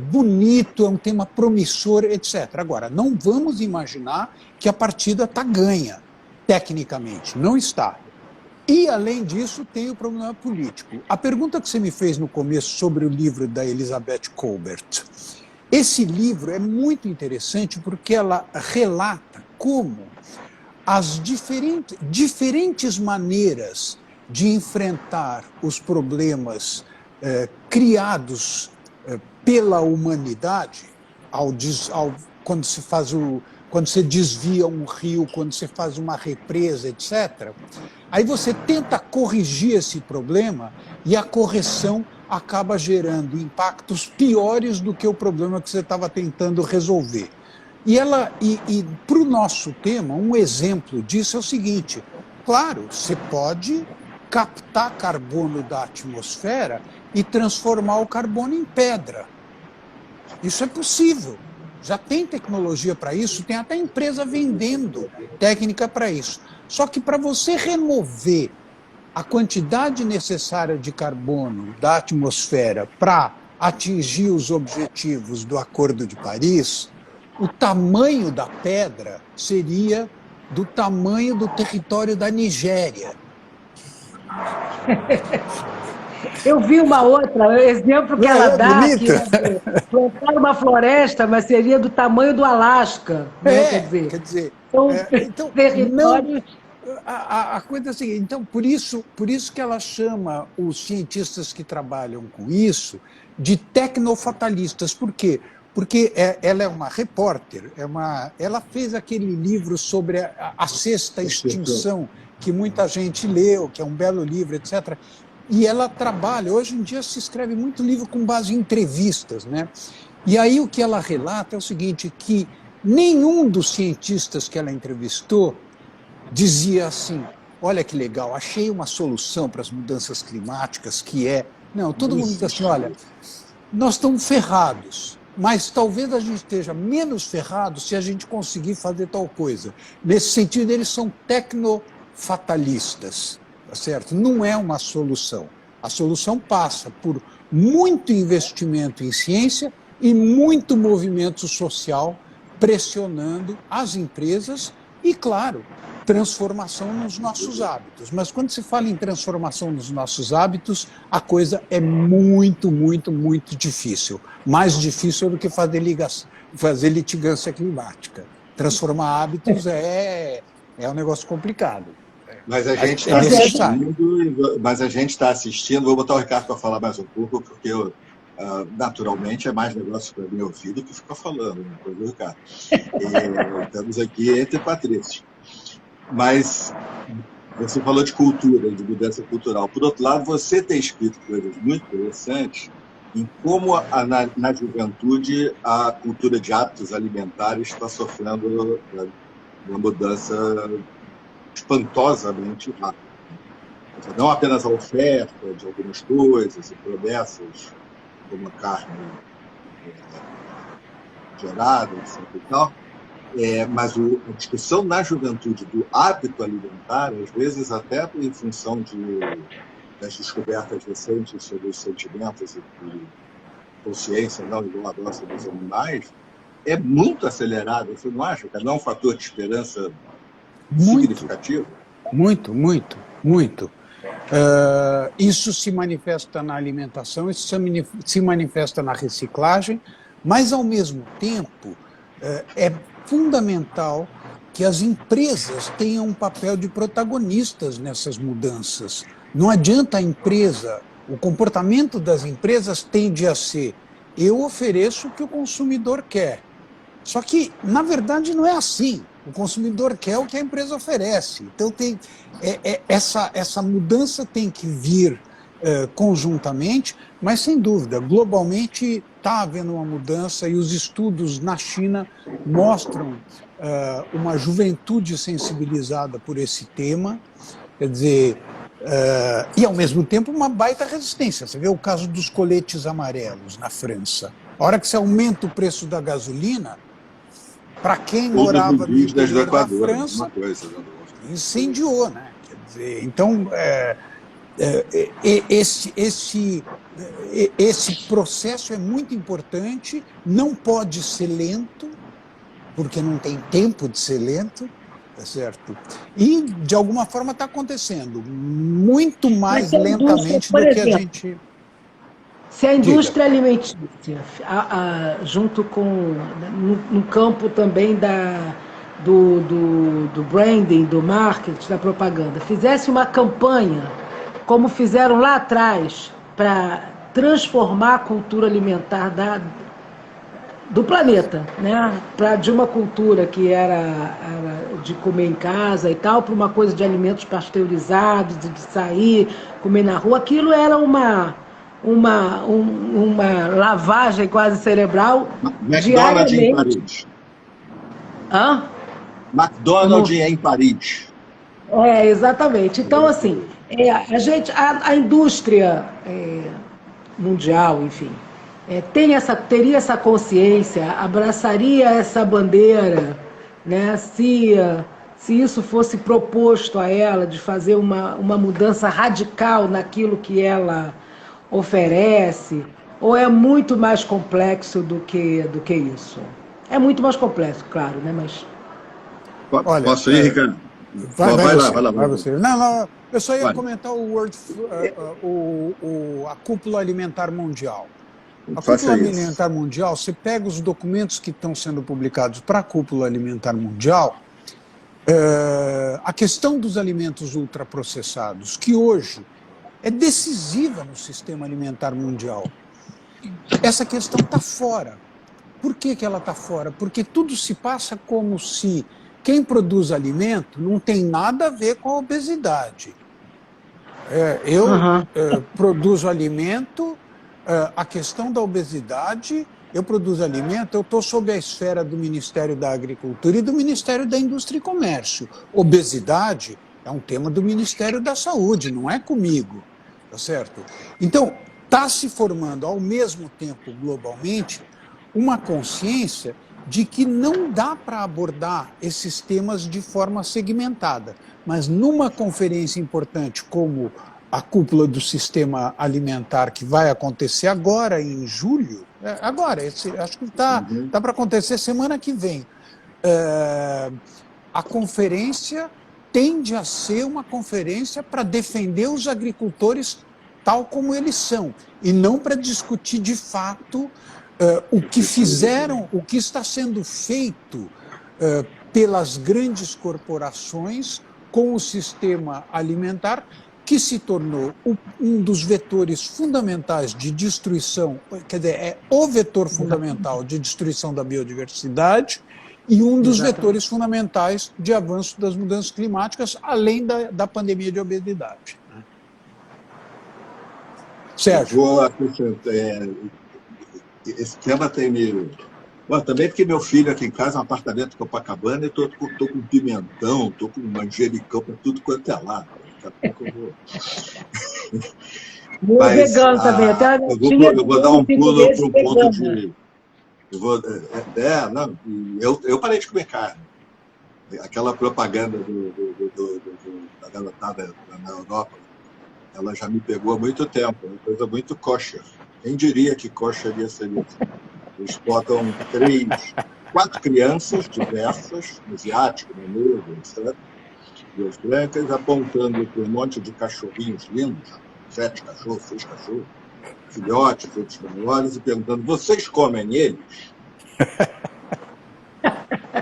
bonito, é um tema promissor, etc. Agora, não vamos imaginar que a partida está ganha, tecnicamente. Não está. E, além disso, tem o problema político. A pergunta que você me fez no começo sobre o livro da Elizabeth Kolbert. Esse livro é muito interessante porque ela relata como as diferentes maneiras de enfrentar os problemas criados pela humanidade, quando você desvia um rio, quando você faz uma represa, etc., aí você tenta corrigir esse problema e a correção acaba gerando impactos piores do que o problema que você estava tentando resolver. E para o nosso tema, um exemplo disso é o seguinte: claro, você pode captar carbono da atmosfera e transformar o carbono em pedra. Isso é possível. Já tem tecnologia para isso, tem até empresa vendendo técnica para isso. Só que para você remover a quantidade necessária de carbono da atmosfera para atingir os objetivos do Acordo de Paris, o tamanho da pedra seria do tamanho do território da Nigéria. Eu vi uma outra, exemplo que ela dá, que plantar uma floresta, mas seria do tamanho do Alasca. Né? Quer dizer então, territórios... A coisa é a seguinte, então, por isso que ela chama os cientistas que trabalham com isso de tecnofatalistas. Por quê? Porque ela é uma repórter, ela fez aquele livro sobre a sexta extinção, que muita gente leu, que é um belo livro, etc., e ela trabalha, hoje em dia se escreve muito livro com base em entrevistas, né? E aí o que ela relata é o seguinte, que nenhum dos cientistas que ela entrevistou dizia assim: olha que legal, achei uma solução para as mudanças climáticas, que é... Não, todo mundo diz assim: olha, nós estamos ferrados, mas talvez a gente esteja menos ferrado se a gente conseguir fazer tal coisa. Nesse sentido, eles são tecnofatalistas. Certo? Não é uma solução. A solução passa por muito investimento em ciência e muito movimento social pressionando as empresas e, claro, transformação nos nossos hábitos. Mas quando se fala em transformação nos nossos hábitos, a coisa é muito, muito, muito difícil. Mais difícil do que fazer litigância climática. Transformar hábitos é um negócio complicado. Mas a gente está assistindo, vou botar o Ricardo para falar mais um pouco, porque naturalmente é mais negócio para mim ouvir do que ficar falando, né, viu, Ricardo? Estamos aqui entre patrícios. Mas você falou de cultura, de mudança cultural. Por outro lado, você tem escrito coisas muito interessantes em como na juventude a cultura de hábitos alimentares está sofrendo uma mudança espantosamente rápida. Não apenas a oferta de algumas coisas e promessas, como a carne gerada, etc. e tal, mas a discussão na juventude do hábito alimentar, às vezes até em função das descobertas recentes sobre os sentimentos e consciência não igual a nossa dos animais, é muito acelerada. Você não acha que não é um fator de esperança significativo? Muito, muito, muito. Isso se manifesta na alimentação, isso se manifesta na reciclagem, mas, ao mesmo tempo, é fundamental que as empresas tenham um papel de protagonistas nessas mudanças. Não adianta a empresa, o comportamento das empresas tende a ser: eu ofereço o que o consumidor quer. Só que, na verdade, não é assim. O consumidor quer o que a empresa oferece. Então, essa mudança tem que vir conjuntamente, mas, sem dúvida, globalmente está havendo uma mudança, e os estudos na China mostram uma juventude sensibilizada por esse tema, quer dizer, e, ao mesmo tempo, uma baita resistência. Você vê o caso dos coletes amarelos na França. A hora que você aumenta o preço da gasolina, para quem morava no interior da França, incendiou, né? Quer dizer, então, esse processo é muito importante, não pode ser lento, porque não tem tempo de ser lento, tá certo? E, de alguma forma, está acontecendo muito mais lentamente do que a gente... Se a indústria alimentícia, junto com, no campo também do branding, do marketing, da propaganda, fizesse uma campanha, como fizeram lá atrás, para transformar a cultura alimentar do planeta, né? De uma cultura que era de comer em casa e tal, para uma coisa de alimentos pasteurizados, de sair, comer na rua, aquilo era uma lavagem quase cerebral. McDonald's em Paris. Hã? McDonald's em Paris. Exatamente. Então, assim, a indústria mundial, enfim, teria essa consciência, abraçaria essa bandeira, né? Se isso fosse proposto a ela, de fazer uma mudança radical naquilo que ela oferece, ou é muito mais complexo do que isso? É muito mais complexo, claro, né? Mas... Olha, posso ir, Ricardo? Vai lá. Você. Não, eu só ia comentar a Cúpula Alimentar Mundial. A Cúpula Alimentar Mundial, você pega os documentos que estão sendo publicados para a Cúpula Alimentar Mundial, a questão dos alimentos ultraprocessados, que hoje é decisiva no sistema alimentar mundial. Essa questão está fora. Por que ela está fora? Porque tudo se passa como se quem produz alimento não tem nada a ver com a obesidade. Eu produzo alimento, a questão da obesidade, eu produzo alimento, eu estou sob a esfera do Ministério da Agricultura e do Ministério da Indústria e Comércio. Obesidade é um tema do Ministério da Saúde, não é comigo. Tá certo? Então, está se formando, ao mesmo tempo, globalmente, uma consciência de que não dá para abordar esses temas de forma segmentada. Mas numa conferência importante como a Cúpula do Sistema Alimentar, que vai acontecer agora, em julho, acho que está para acontecer semana que vem, a conferência tende a ser uma conferência para defender os agricultores tal como eles são, e não para discutir de fato o que fizeram, o que está sendo feito pelas grandes corporações com o sistema alimentar, que se tornou um dos vetores fundamentais de destruição, quer dizer, é o vetor fundamental de destruição da biodiversidade, e um dos vetores fundamentais de avanço das mudanças climáticas, além da pandemia de obesidade. Sérgio. Vou acrescentar, esse tema tem me... Bom, também porque meu filho aqui em casa é um apartamento em Copacabana, e estou com pimentão, estou com manjericão para tudo quanto é lado. Daqui a pouco eu vou... Mas, vegano também. Eu vou dar um pulo para um ponto de... Eu parei de comer carne. Aquela propaganda da garotada na Europa, ela já me pegou há muito tempo. É uma coisa muito kosher. Quem diria que kosher ia ser isso? Eles botam 4 crianças diversas, asiático, negro, etc., duas brancas, apontando para um monte de cachorrinhos lindos, 7 cachorros, 6 cachorros, filhotes, outros maiores, e perguntando: vocês comem eles?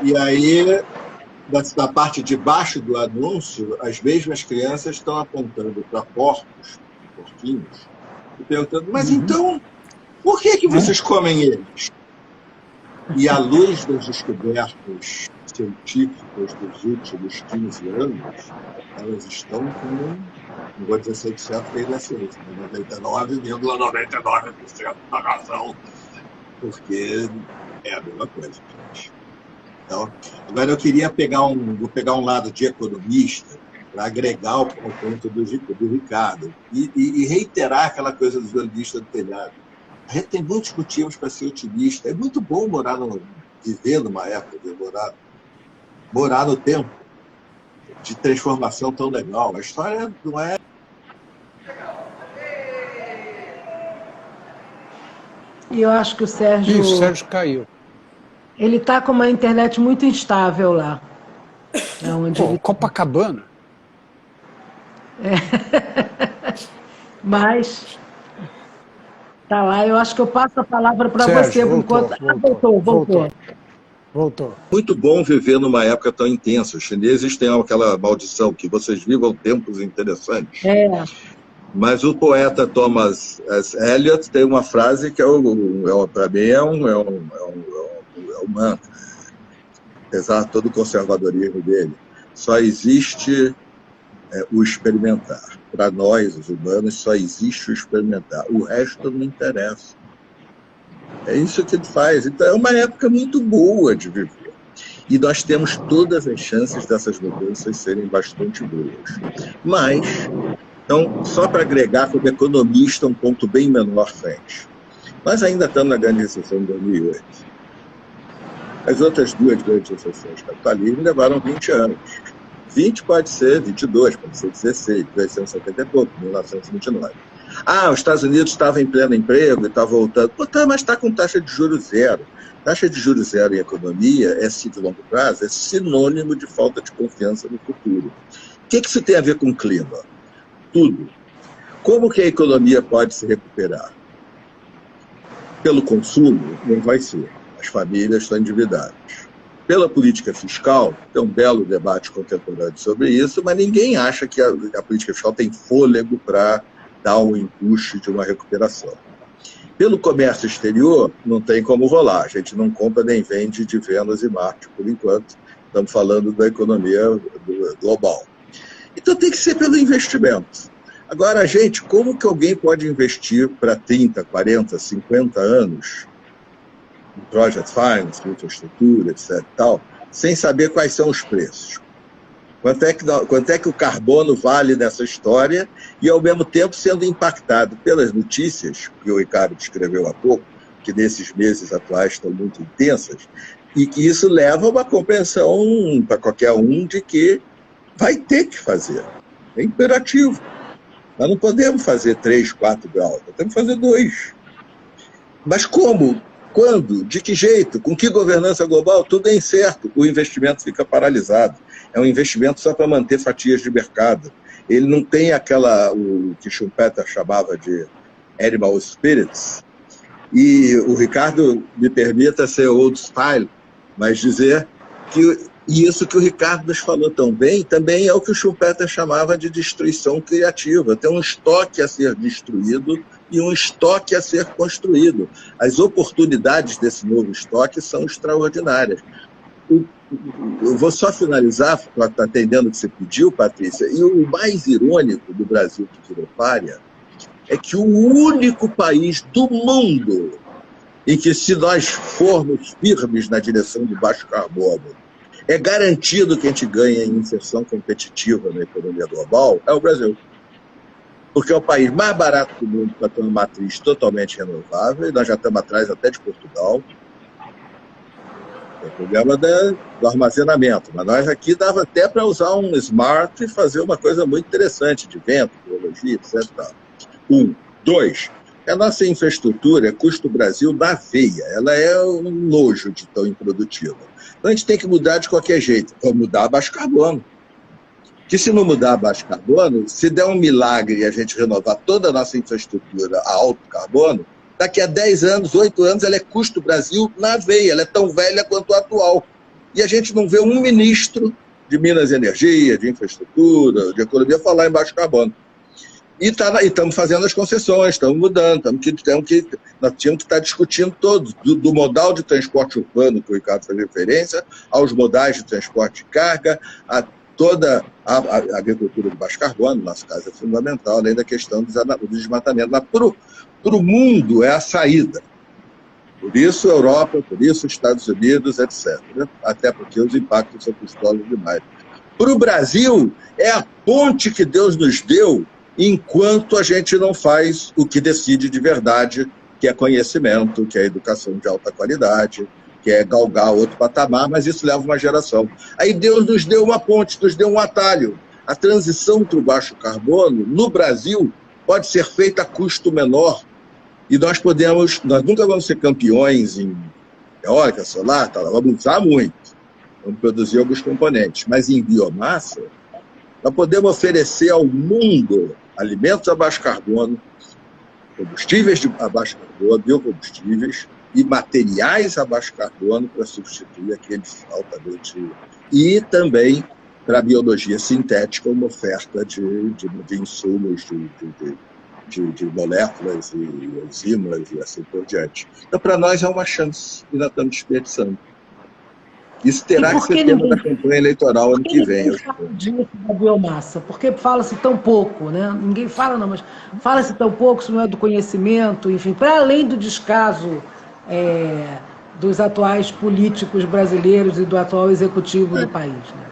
E aí, da parte de baixo do anúncio, as mesmas crianças estão apontando para porquinhos, e perguntando: mas então, por que vocês comem eles? E à luz das descobertas científicas dos últimos 15 anos, elas estão com, não vou dizer 100% que ainda é ciência, mas 99,99% da razão, porque é a mesma coisa, gente. Então, agora eu queria vou pegar um lado de economista para agregar ao ponto do Ricardo e reiterar aquela coisa do violinista do telhado. A gente tem muitos motivos para ser otimista. É muito bom viver numa época, morar no tempo de transformação tão legal. A história não é... E eu acho que o Sérgio... O Sérgio caiu. Ele está com uma internet muito instável lá. Copacabana. Mas tá lá, eu acho que eu passo a palavra para você. Voltou. Muito bom viver numa época tão intensa. Os chineses têm aquela maldição, que vocês vivam tempos interessantes. Mas o poeta Thomas S. Eliot tem uma frase que para mim é um mantra, apesar de todo o conservadorismo dele. Só existe o experimentar. Para nós, os humanos, só existe o experimentar. O resto não interessa. É isso que ele faz. Então, é uma época muito boa de viver. E nós temos todas as chances dessas mudanças serem bastante boas. Mas, então, só para agregar como economista um ponto bem menor frente. Nós ainda estamos na grande recessão de 2008. As outras duas grandes recessões do capitalismo levaram 20 anos. 20 pode ser 22, pode ser 16, 1970 e pouco, 1929. Os Estados Unidos estava em pleno emprego e está voltando. Mas está com taxa de juros zero. Taxa de juros zero em economia, de longo prazo, é sinônimo de falta de confiança no futuro. O que isso tem a ver com o clima? Tudo. Como que a economia pode se recuperar? Pelo consumo, não vai ser. As famílias estão endividadas. Pela política fiscal, tem um belo debate contemporâneo sobre isso, mas ninguém acha que a política fiscal tem fôlego para dar um empuxo de uma recuperação. Pelo comércio exterior, não tem como rolar. A gente não compra nem vende de Vênus e Marte, por enquanto. Estamos falando da economia global. Então tem que ser pelo investimento. Agora, gente, como que alguém pode investir para 30, 40, 50 anos em project finance, infraestrutura, etc. Tal, sem saber quais são os preços? Quanto é que o carbono vale nessa história e, ao mesmo tempo, sendo impactado pelas notícias, que o Ricardo descreveu há pouco, que nesses meses atuais estão muito intensas, e que isso leva a uma compreensão para qualquer um de que vai ter que fazer. É imperativo. Nós não podemos fazer 3, 4 graus, nós temos que fazer 2. Mas como? Quando? De que jeito? Com que governança global? Tudo é incerto. O investimento fica paralisado. É um investimento só para manter fatias de mercado. Ele não tem o que Schumpeter chamava de animal spirits. E o Ricardo me permita ser old style, mas dizer que isso que o Ricardo nos falou tão bem também é o que o Schumpeter chamava de destruição criativa. Tem um estoque a ser destruído e um estoque a ser construído. As oportunidades desse novo estoque são extraordinárias. Eu vou só finalizar, atendendo o que você pediu, Patrícia, e o mais irônico do Brasil que virou pária é que o único país do mundo em que, se nós formos firmes na direção do baixo carbono, é garantido que a gente ganhe em inserção competitiva na economia global, é o Brasil. Porque é o país mais barato do mundo para ter uma matriz totalmente renovável, e nós já estamos atrás até de Portugal. É o problema do armazenamento, mas nós aqui dava até para usar um smart e fazer uma coisa muito interessante de vento, tecnologia, etc. 1. 2. A nossa infraestrutura é custo Brasil da veia, ela é um nojo de tão improdutiva. Então a gente tem que mudar de qualquer jeito, vamos mudar a baixo carbono. que se não mudar a baixo carbono, se der um milagre e a gente renovar toda a nossa infraestrutura a alto carbono, daqui a 10 anos, 8 anos, ela é custo Brasil na veia, ela é tão velha quanto a atual. E a gente não vê um ministro de Minas e Energia, de infraestrutura, de economia falar em baixo carbono. E estamos fazendo as concessões, estamos mudando, nós tínhamos que estar discutindo todos, do modal de transporte urbano, que o Ricardo fez referência, aos modais de transporte de carga, a toda a agricultura de baixo carbono, no nosso caso é fundamental, além da questão do desmatamento. Mas para o mundo é a saída. Por isso a Europa, por isso os Estados Unidos, etc. Até porque os impactos são custosos demais. Para o Brasil, é a ponte que Deus nos deu enquanto a gente não faz o que decide de verdade, que é conhecimento, que é educação de alta qualidade, que é galgar outro patamar, mas isso leva uma geração. Ainda Deus nos deu uma ponte, nos deu um atalho. A transição para o baixo carbono, no Brasil, pode ser feita a custo menor. E nós nunca vamos ser campeões em eólica, solar, vamos usar muito, vamos produzir alguns componentes, mas em biomassa, nós podemos oferecer ao mundo alimentos a baixo carbono, combustíveis a baixo carbono, biocombustíveis e materiais a baixo carbono para substituir aqueles altamente... E também para a biologia sintética, uma oferta de insumos, de moléculas e enzimas e assim por diante. Então, para nós é uma chance e nós estamos desperdiçando. Isso terá que ser tema da campanha eleitoral ano que vem. Da biomassa, porque fala-se tão pouco, né? Ninguém fala não, mas fala-se tão pouco, isso não é do conhecimento, enfim, para além do descaso dos atuais políticos brasileiros e do atual executivo do país, né?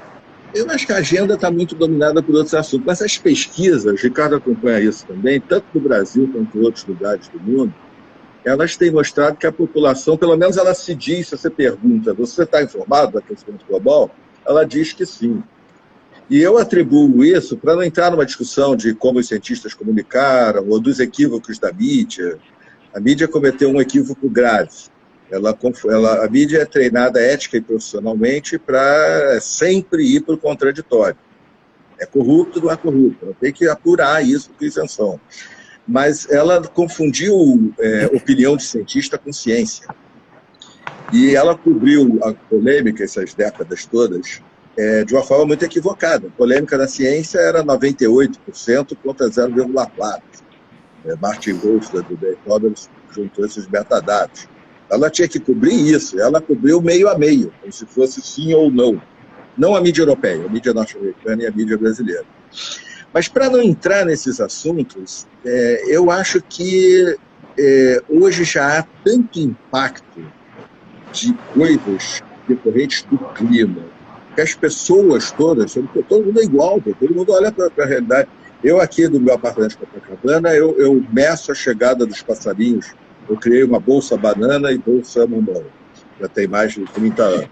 Eu acho que a agenda está muito dominada por outros assuntos, mas as pesquisas, Ricardo acompanha isso também, tanto no Brasil quanto em outros lugares do mundo, elas têm mostrado que a população, pelo menos ela se diz, se você pergunta, você está informado do aquecimento global? Ela diz que sim. E eu atribuo isso, para não entrar numa discussão de como os cientistas comunicaram, ou dos equívocos da mídia. A mídia cometeu um equívoco grave. A mídia é treinada ética e profissionalmente para sempre ir para o contraditório. É corrupto, não é corrupto. Ela tem que apurar isso com isenção. Mas ela confundiu opinião de cientista com ciência. E ela cobriu a polêmica, essas décadas todas, de uma forma muito equivocada. A polêmica da ciência era 98% contra 0,4%. Martin Goldstein, do The Economist, juntou esses metadados. Ela tinha que cobrir isso, ela cobriu meio a meio, como se fosse sim ou não. Não a mídia europeia, a mídia norte-americana e a mídia brasileira. Mas para não entrar nesses assuntos, eu acho que hoje já há tanto impacto de coisas decorrentes do clima, que as pessoas todas, todo mundo é igual, todo mundo olha para a realidade. Eu aqui do meu apartamento de Copacabana, eu meço a chegada dos passarinhos. Eu criei uma bolsa banana e bolsa mamão. Já tem mais de 30 anos.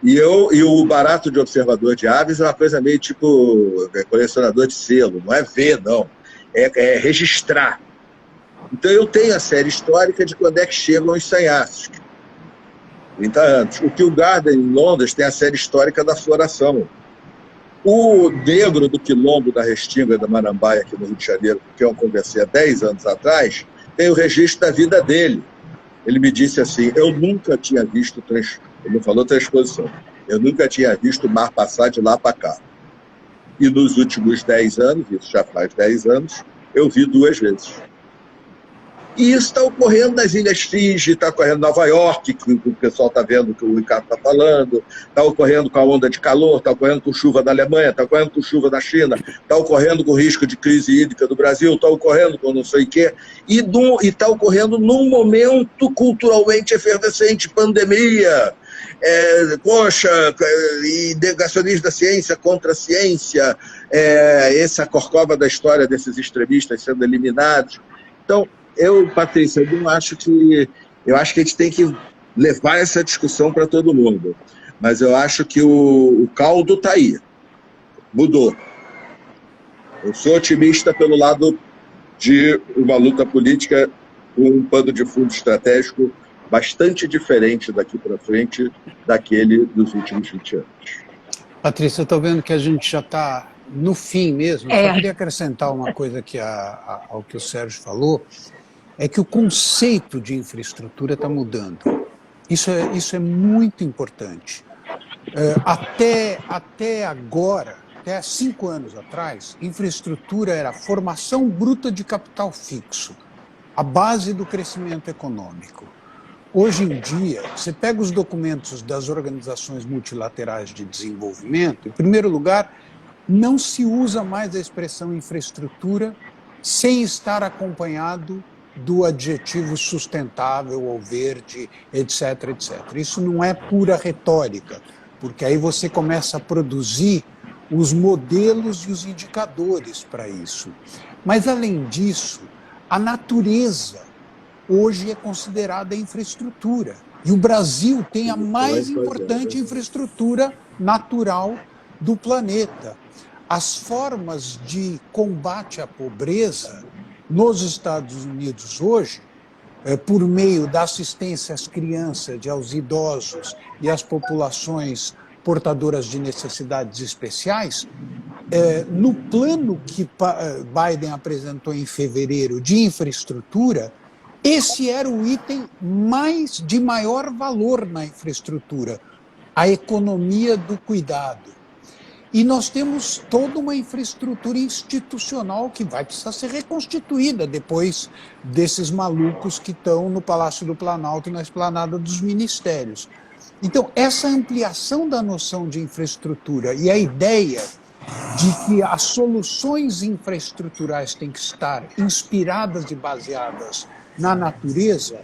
E o barato de observador de aves é uma coisa meio tipo colecionador de selo. Não é ver, não. É registrar. Então eu tenho a série histórica de quando é que chegam os sanhaços. 30 anos. O Kew Garden, em Londres, tem a série histórica da floração. O negro do quilombo da Restinga, da Marambaia, aqui no Rio de Janeiro, com quem eu conversei há 10 anos atrás, tem o registro da vida dele. Ele me disse assim, eu nunca tinha visto, ele não falou transposição, eu nunca tinha visto o mar passar de lá para cá. E nos últimos 10 anos, isso já faz 10 anos, eu vi 2 vezes. E isso está ocorrendo nas Ilhas Fiji, está ocorrendo em Nova York, que o pessoal está vendo que o Ricardo está falando, está ocorrendo com a onda de calor, está ocorrendo com chuva da Alemanha, está ocorrendo com chuva da China, está ocorrendo com risco de crise hídrica do Brasil, está ocorrendo com não sei o quê, e está ocorrendo num momento culturalmente efervescente, pandemia, e negacionismo da ciência contra a ciência, essa corcova da história desses extremistas sendo eliminados. Então, Patrícia, eu acho que a gente tem que levar essa discussão para todo mundo. Mas eu acho que o caldo está aí. Mudou. Eu sou otimista pelo lado de uma luta política com um pano de fundo estratégico bastante diferente daqui para frente daquele dos últimos 20 anos. Patrícia, eu estou vendo que a gente já está no fim mesmo. Eu só queria acrescentar uma coisa aqui ao que o Sérgio falou, é que o conceito de infraestrutura está mudando. Isso é muito importante. Até agora, até 5 anos atrás, infraestrutura era a formação bruta de capital fixo, a base do crescimento econômico. Hoje em dia, você pega os documentos das organizações multilaterais de desenvolvimento, em primeiro lugar, não se usa mais a expressão infraestrutura sem estar acompanhado do adjetivo sustentável ou verde, etc, etc. Isso não é pura retórica, porque aí você começa a produzir os modelos e os indicadores para isso. Mas, além disso, a natureza hoje é considerada infraestrutura. E o Brasil tem a mais importante infraestrutura natural do planeta. As formas de combate à pobreza nos Estados Unidos hoje, por meio da assistência às crianças, aos idosos e às populações portadoras de necessidades especiais, no plano que Biden apresentou em fevereiro de infraestrutura, esse era o item de maior valor na infraestrutura, a economia do cuidado. E nós temos toda uma infraestrutura institucional que vai precisar ser reconstituída depois desses malucos que estão no Palácio do Planalto e na esplanada dos ministérios. Então, essa ampliação da noção de infraestrutura e a ideia de que as soluções infraestruturais têm que estar inspiradas e baseadas na natureza,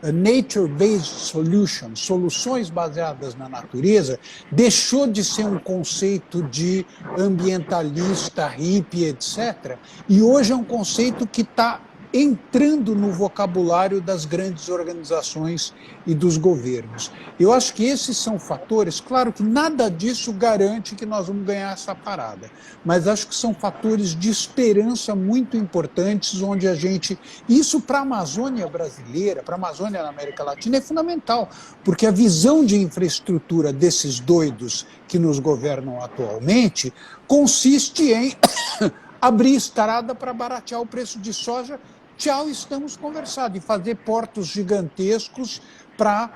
nature-based solutions, soluções baseadas na natureza, deixou de ser um conceito de ambientalista, hippie, etc., e hoje é um conceito que está entrando no vocabulário das grandes organizações e dos governos. Eu acho que esses são fatores, claro que nada disso garante que nós vamos ganhar essa parada, mas acho que são fatores de esperança muito importantes, onde a gente... Isso para a Amazônia brasileira, para a Amazônia na América Latina é fundamental, porque a visão de infraestrutura desses doidos que nos governam atualmente consiste em abrir estrada para baratear o preço de soja. Tchau, estamos conversados, e fazer portos gigantescos para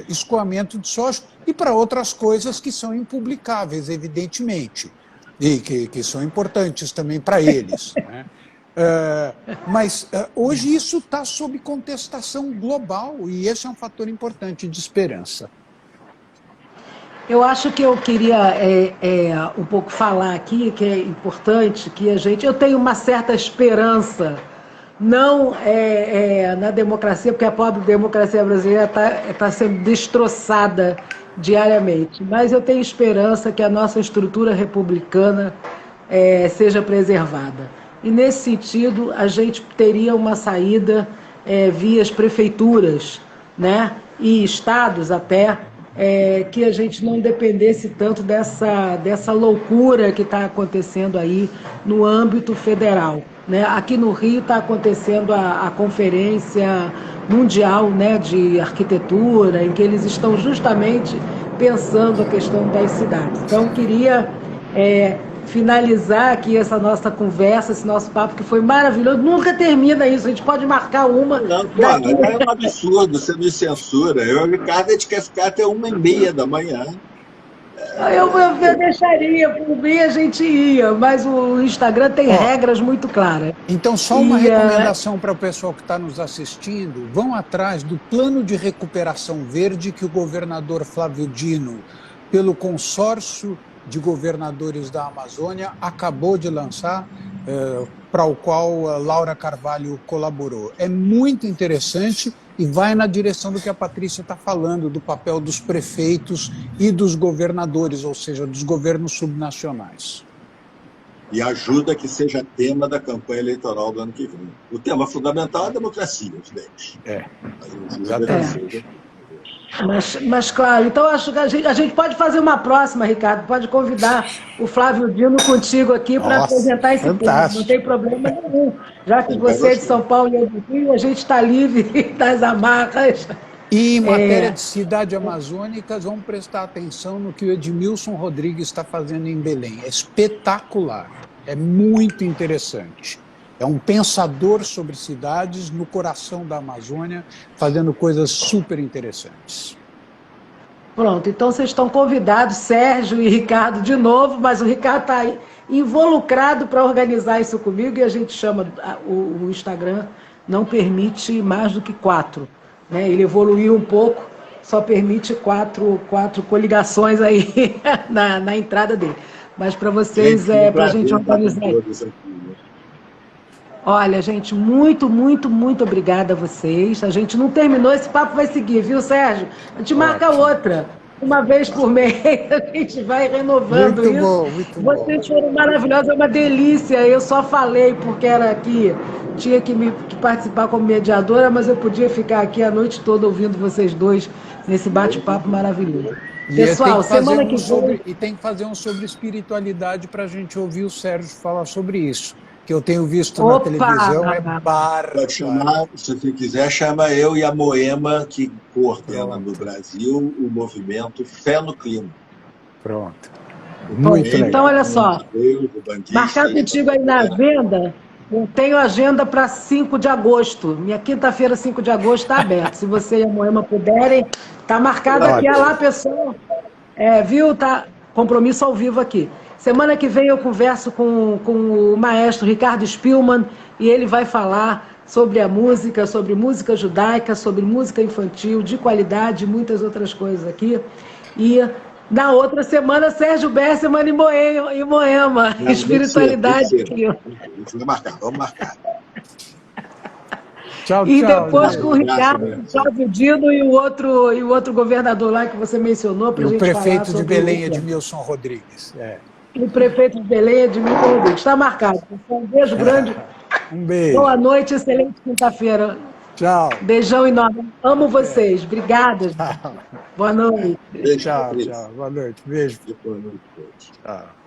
escoamento de soja e para outras coisas que são impublicáveis, evidentemente, e que são importantes também para eles, né? Mas hoje isso está sob contestação global e esse é um fator importante de esperança. Eu acho que eu queria um pouco falar aqui, que é importante, que eu tenho uma certa esperança, não na democracia, porque a pobre democracia brasileira está sendo destroçada diariamente, mas eu tenho esperança que a nossa estrutura republicana seja preservada. E nesse sentido, a gente teria uma saída via as prefeituras, né, e estados até, que a gente não dependesse tanto dessa loucura que está acontecendo aí no âmbito federal, né? Aqui no Rio está acontecendo a Conferência Mundial, né, de Arquitetura, em que eles estão justamente pensando a questão das cidades. Então, queria finalizar aqui essa nossa conversa, esse nosso papo, que foi maravilhoso. Nunca termina isso, a gente pode marcar uma. Não, claro, é um absurdo, você me censura. Eu e o Ricardo, a gente quer ficar até 1h30 da manhã. Eu deixaria, por mim a gente ia, mas o Instagram tem regras muito claras. Então, só uma recomendação para o pessoal que está nos assistindo: vão atrás do plano de recuperação verde que o governador Flávio Dino, pelo consórcio de governadores da Amazônia, acabou de lançar, para o qual a Laura Carvalho colaborou. É muito interessante e vai na direção do que a Patrícia está falando, do papel dos prefeitos e dos governadores, ou seja, dos governos subnacionais. E ajuda que seja tema da campanha eleitoral do ano que vem. O tema fundamental é a democracia, evidente. Exatamente. Mas claro, então acho que a gente pode fazer uma próxima, Ricardo, pode convidar o Flávio Dino contigo aqui para apresentar esse plano, não tem problema nenhum. Já que você é de São Paulo e eu do Rio, a gente está livre das amarras E em matéria de cidade amazônica, vamos prestar atenção no que o Edmilson Rodrigues está fazendo em Belém. É espetacular, é muito interessante. É um pensador sobre cidades no coração da Amazônia, fazendo coisas super interessantes. Pronto, então vocês estão convidados, Sérgio e Ricardo, de novo, mas o Ricardo está involucrado para organizar isso comigo e a gente chama, o Instagram não permite mais do que 4. Né? Ele evoluiu um pouco, só permite quatro coligações aí na entrada dele. Mas para vocês, para a gente organizar. Olha, gente, muito, muito, muito obrigada a vocês. A gente não terminou, esse papo vai seguir, viu, Sérgio? A gente marca outra. Uma vez por mês, a gente vai renovando muito isso. Bom, muito bom. Vocês foram maravilhosos, é uma delícia. Eu só falei porque era aqui, tinha que participar como mediadora, mas eu podia ficar aqui a noite toda ouvindo vocês dois nesse bate-papo maravilhoso. Pessoal, semana que vem... E tem que fazer um sobre espiritualidade para a gente ouvir o Sérgio falar sobre isso. Que eu tenho visto na televisão, é bárbaro. Pode chamar, se você quiser, chama eu e a Moema, que coordena no Brasil o movimento Fé no Clima. Pronto. Muito legal. Então, olha só, marcar contigo aí na agenda, eu tenho agenda para 5 de agosto. Minha quinta-feira, 5 de agosto, está aberta. Se você e a Moema puderem, está marcado aqui. Olha lá, pessoal. Viu? Tá compromisso ao vivo aqui. Semana que vem eu converso com o maestro Ricardo Spielmann e ele vai falar sobre a música, sobre música judaica, sobre música infantil, de qualidade e muitas outras coisas aqui. E na outra semana, Sérgio Bessermann e Moema, espiritualidade. Vamos marcar. Tchau, e depois com o Ricardo, Cláudio Dino e o outro governador lá que você mencionou para a gente falar. O prefeito de Belém, Edmilson Rodrigues. O prefeito de Belém, Edmilson Rodrigues. Está marcado. Um beijo grande. Um beijo. Boa noite, excelente quinta-feira. Tchau. Beijão enorme. Amo vocês. Obrigada. Boa noite. Tchau. Boa noite. Beijo. Boa noite. Tchau.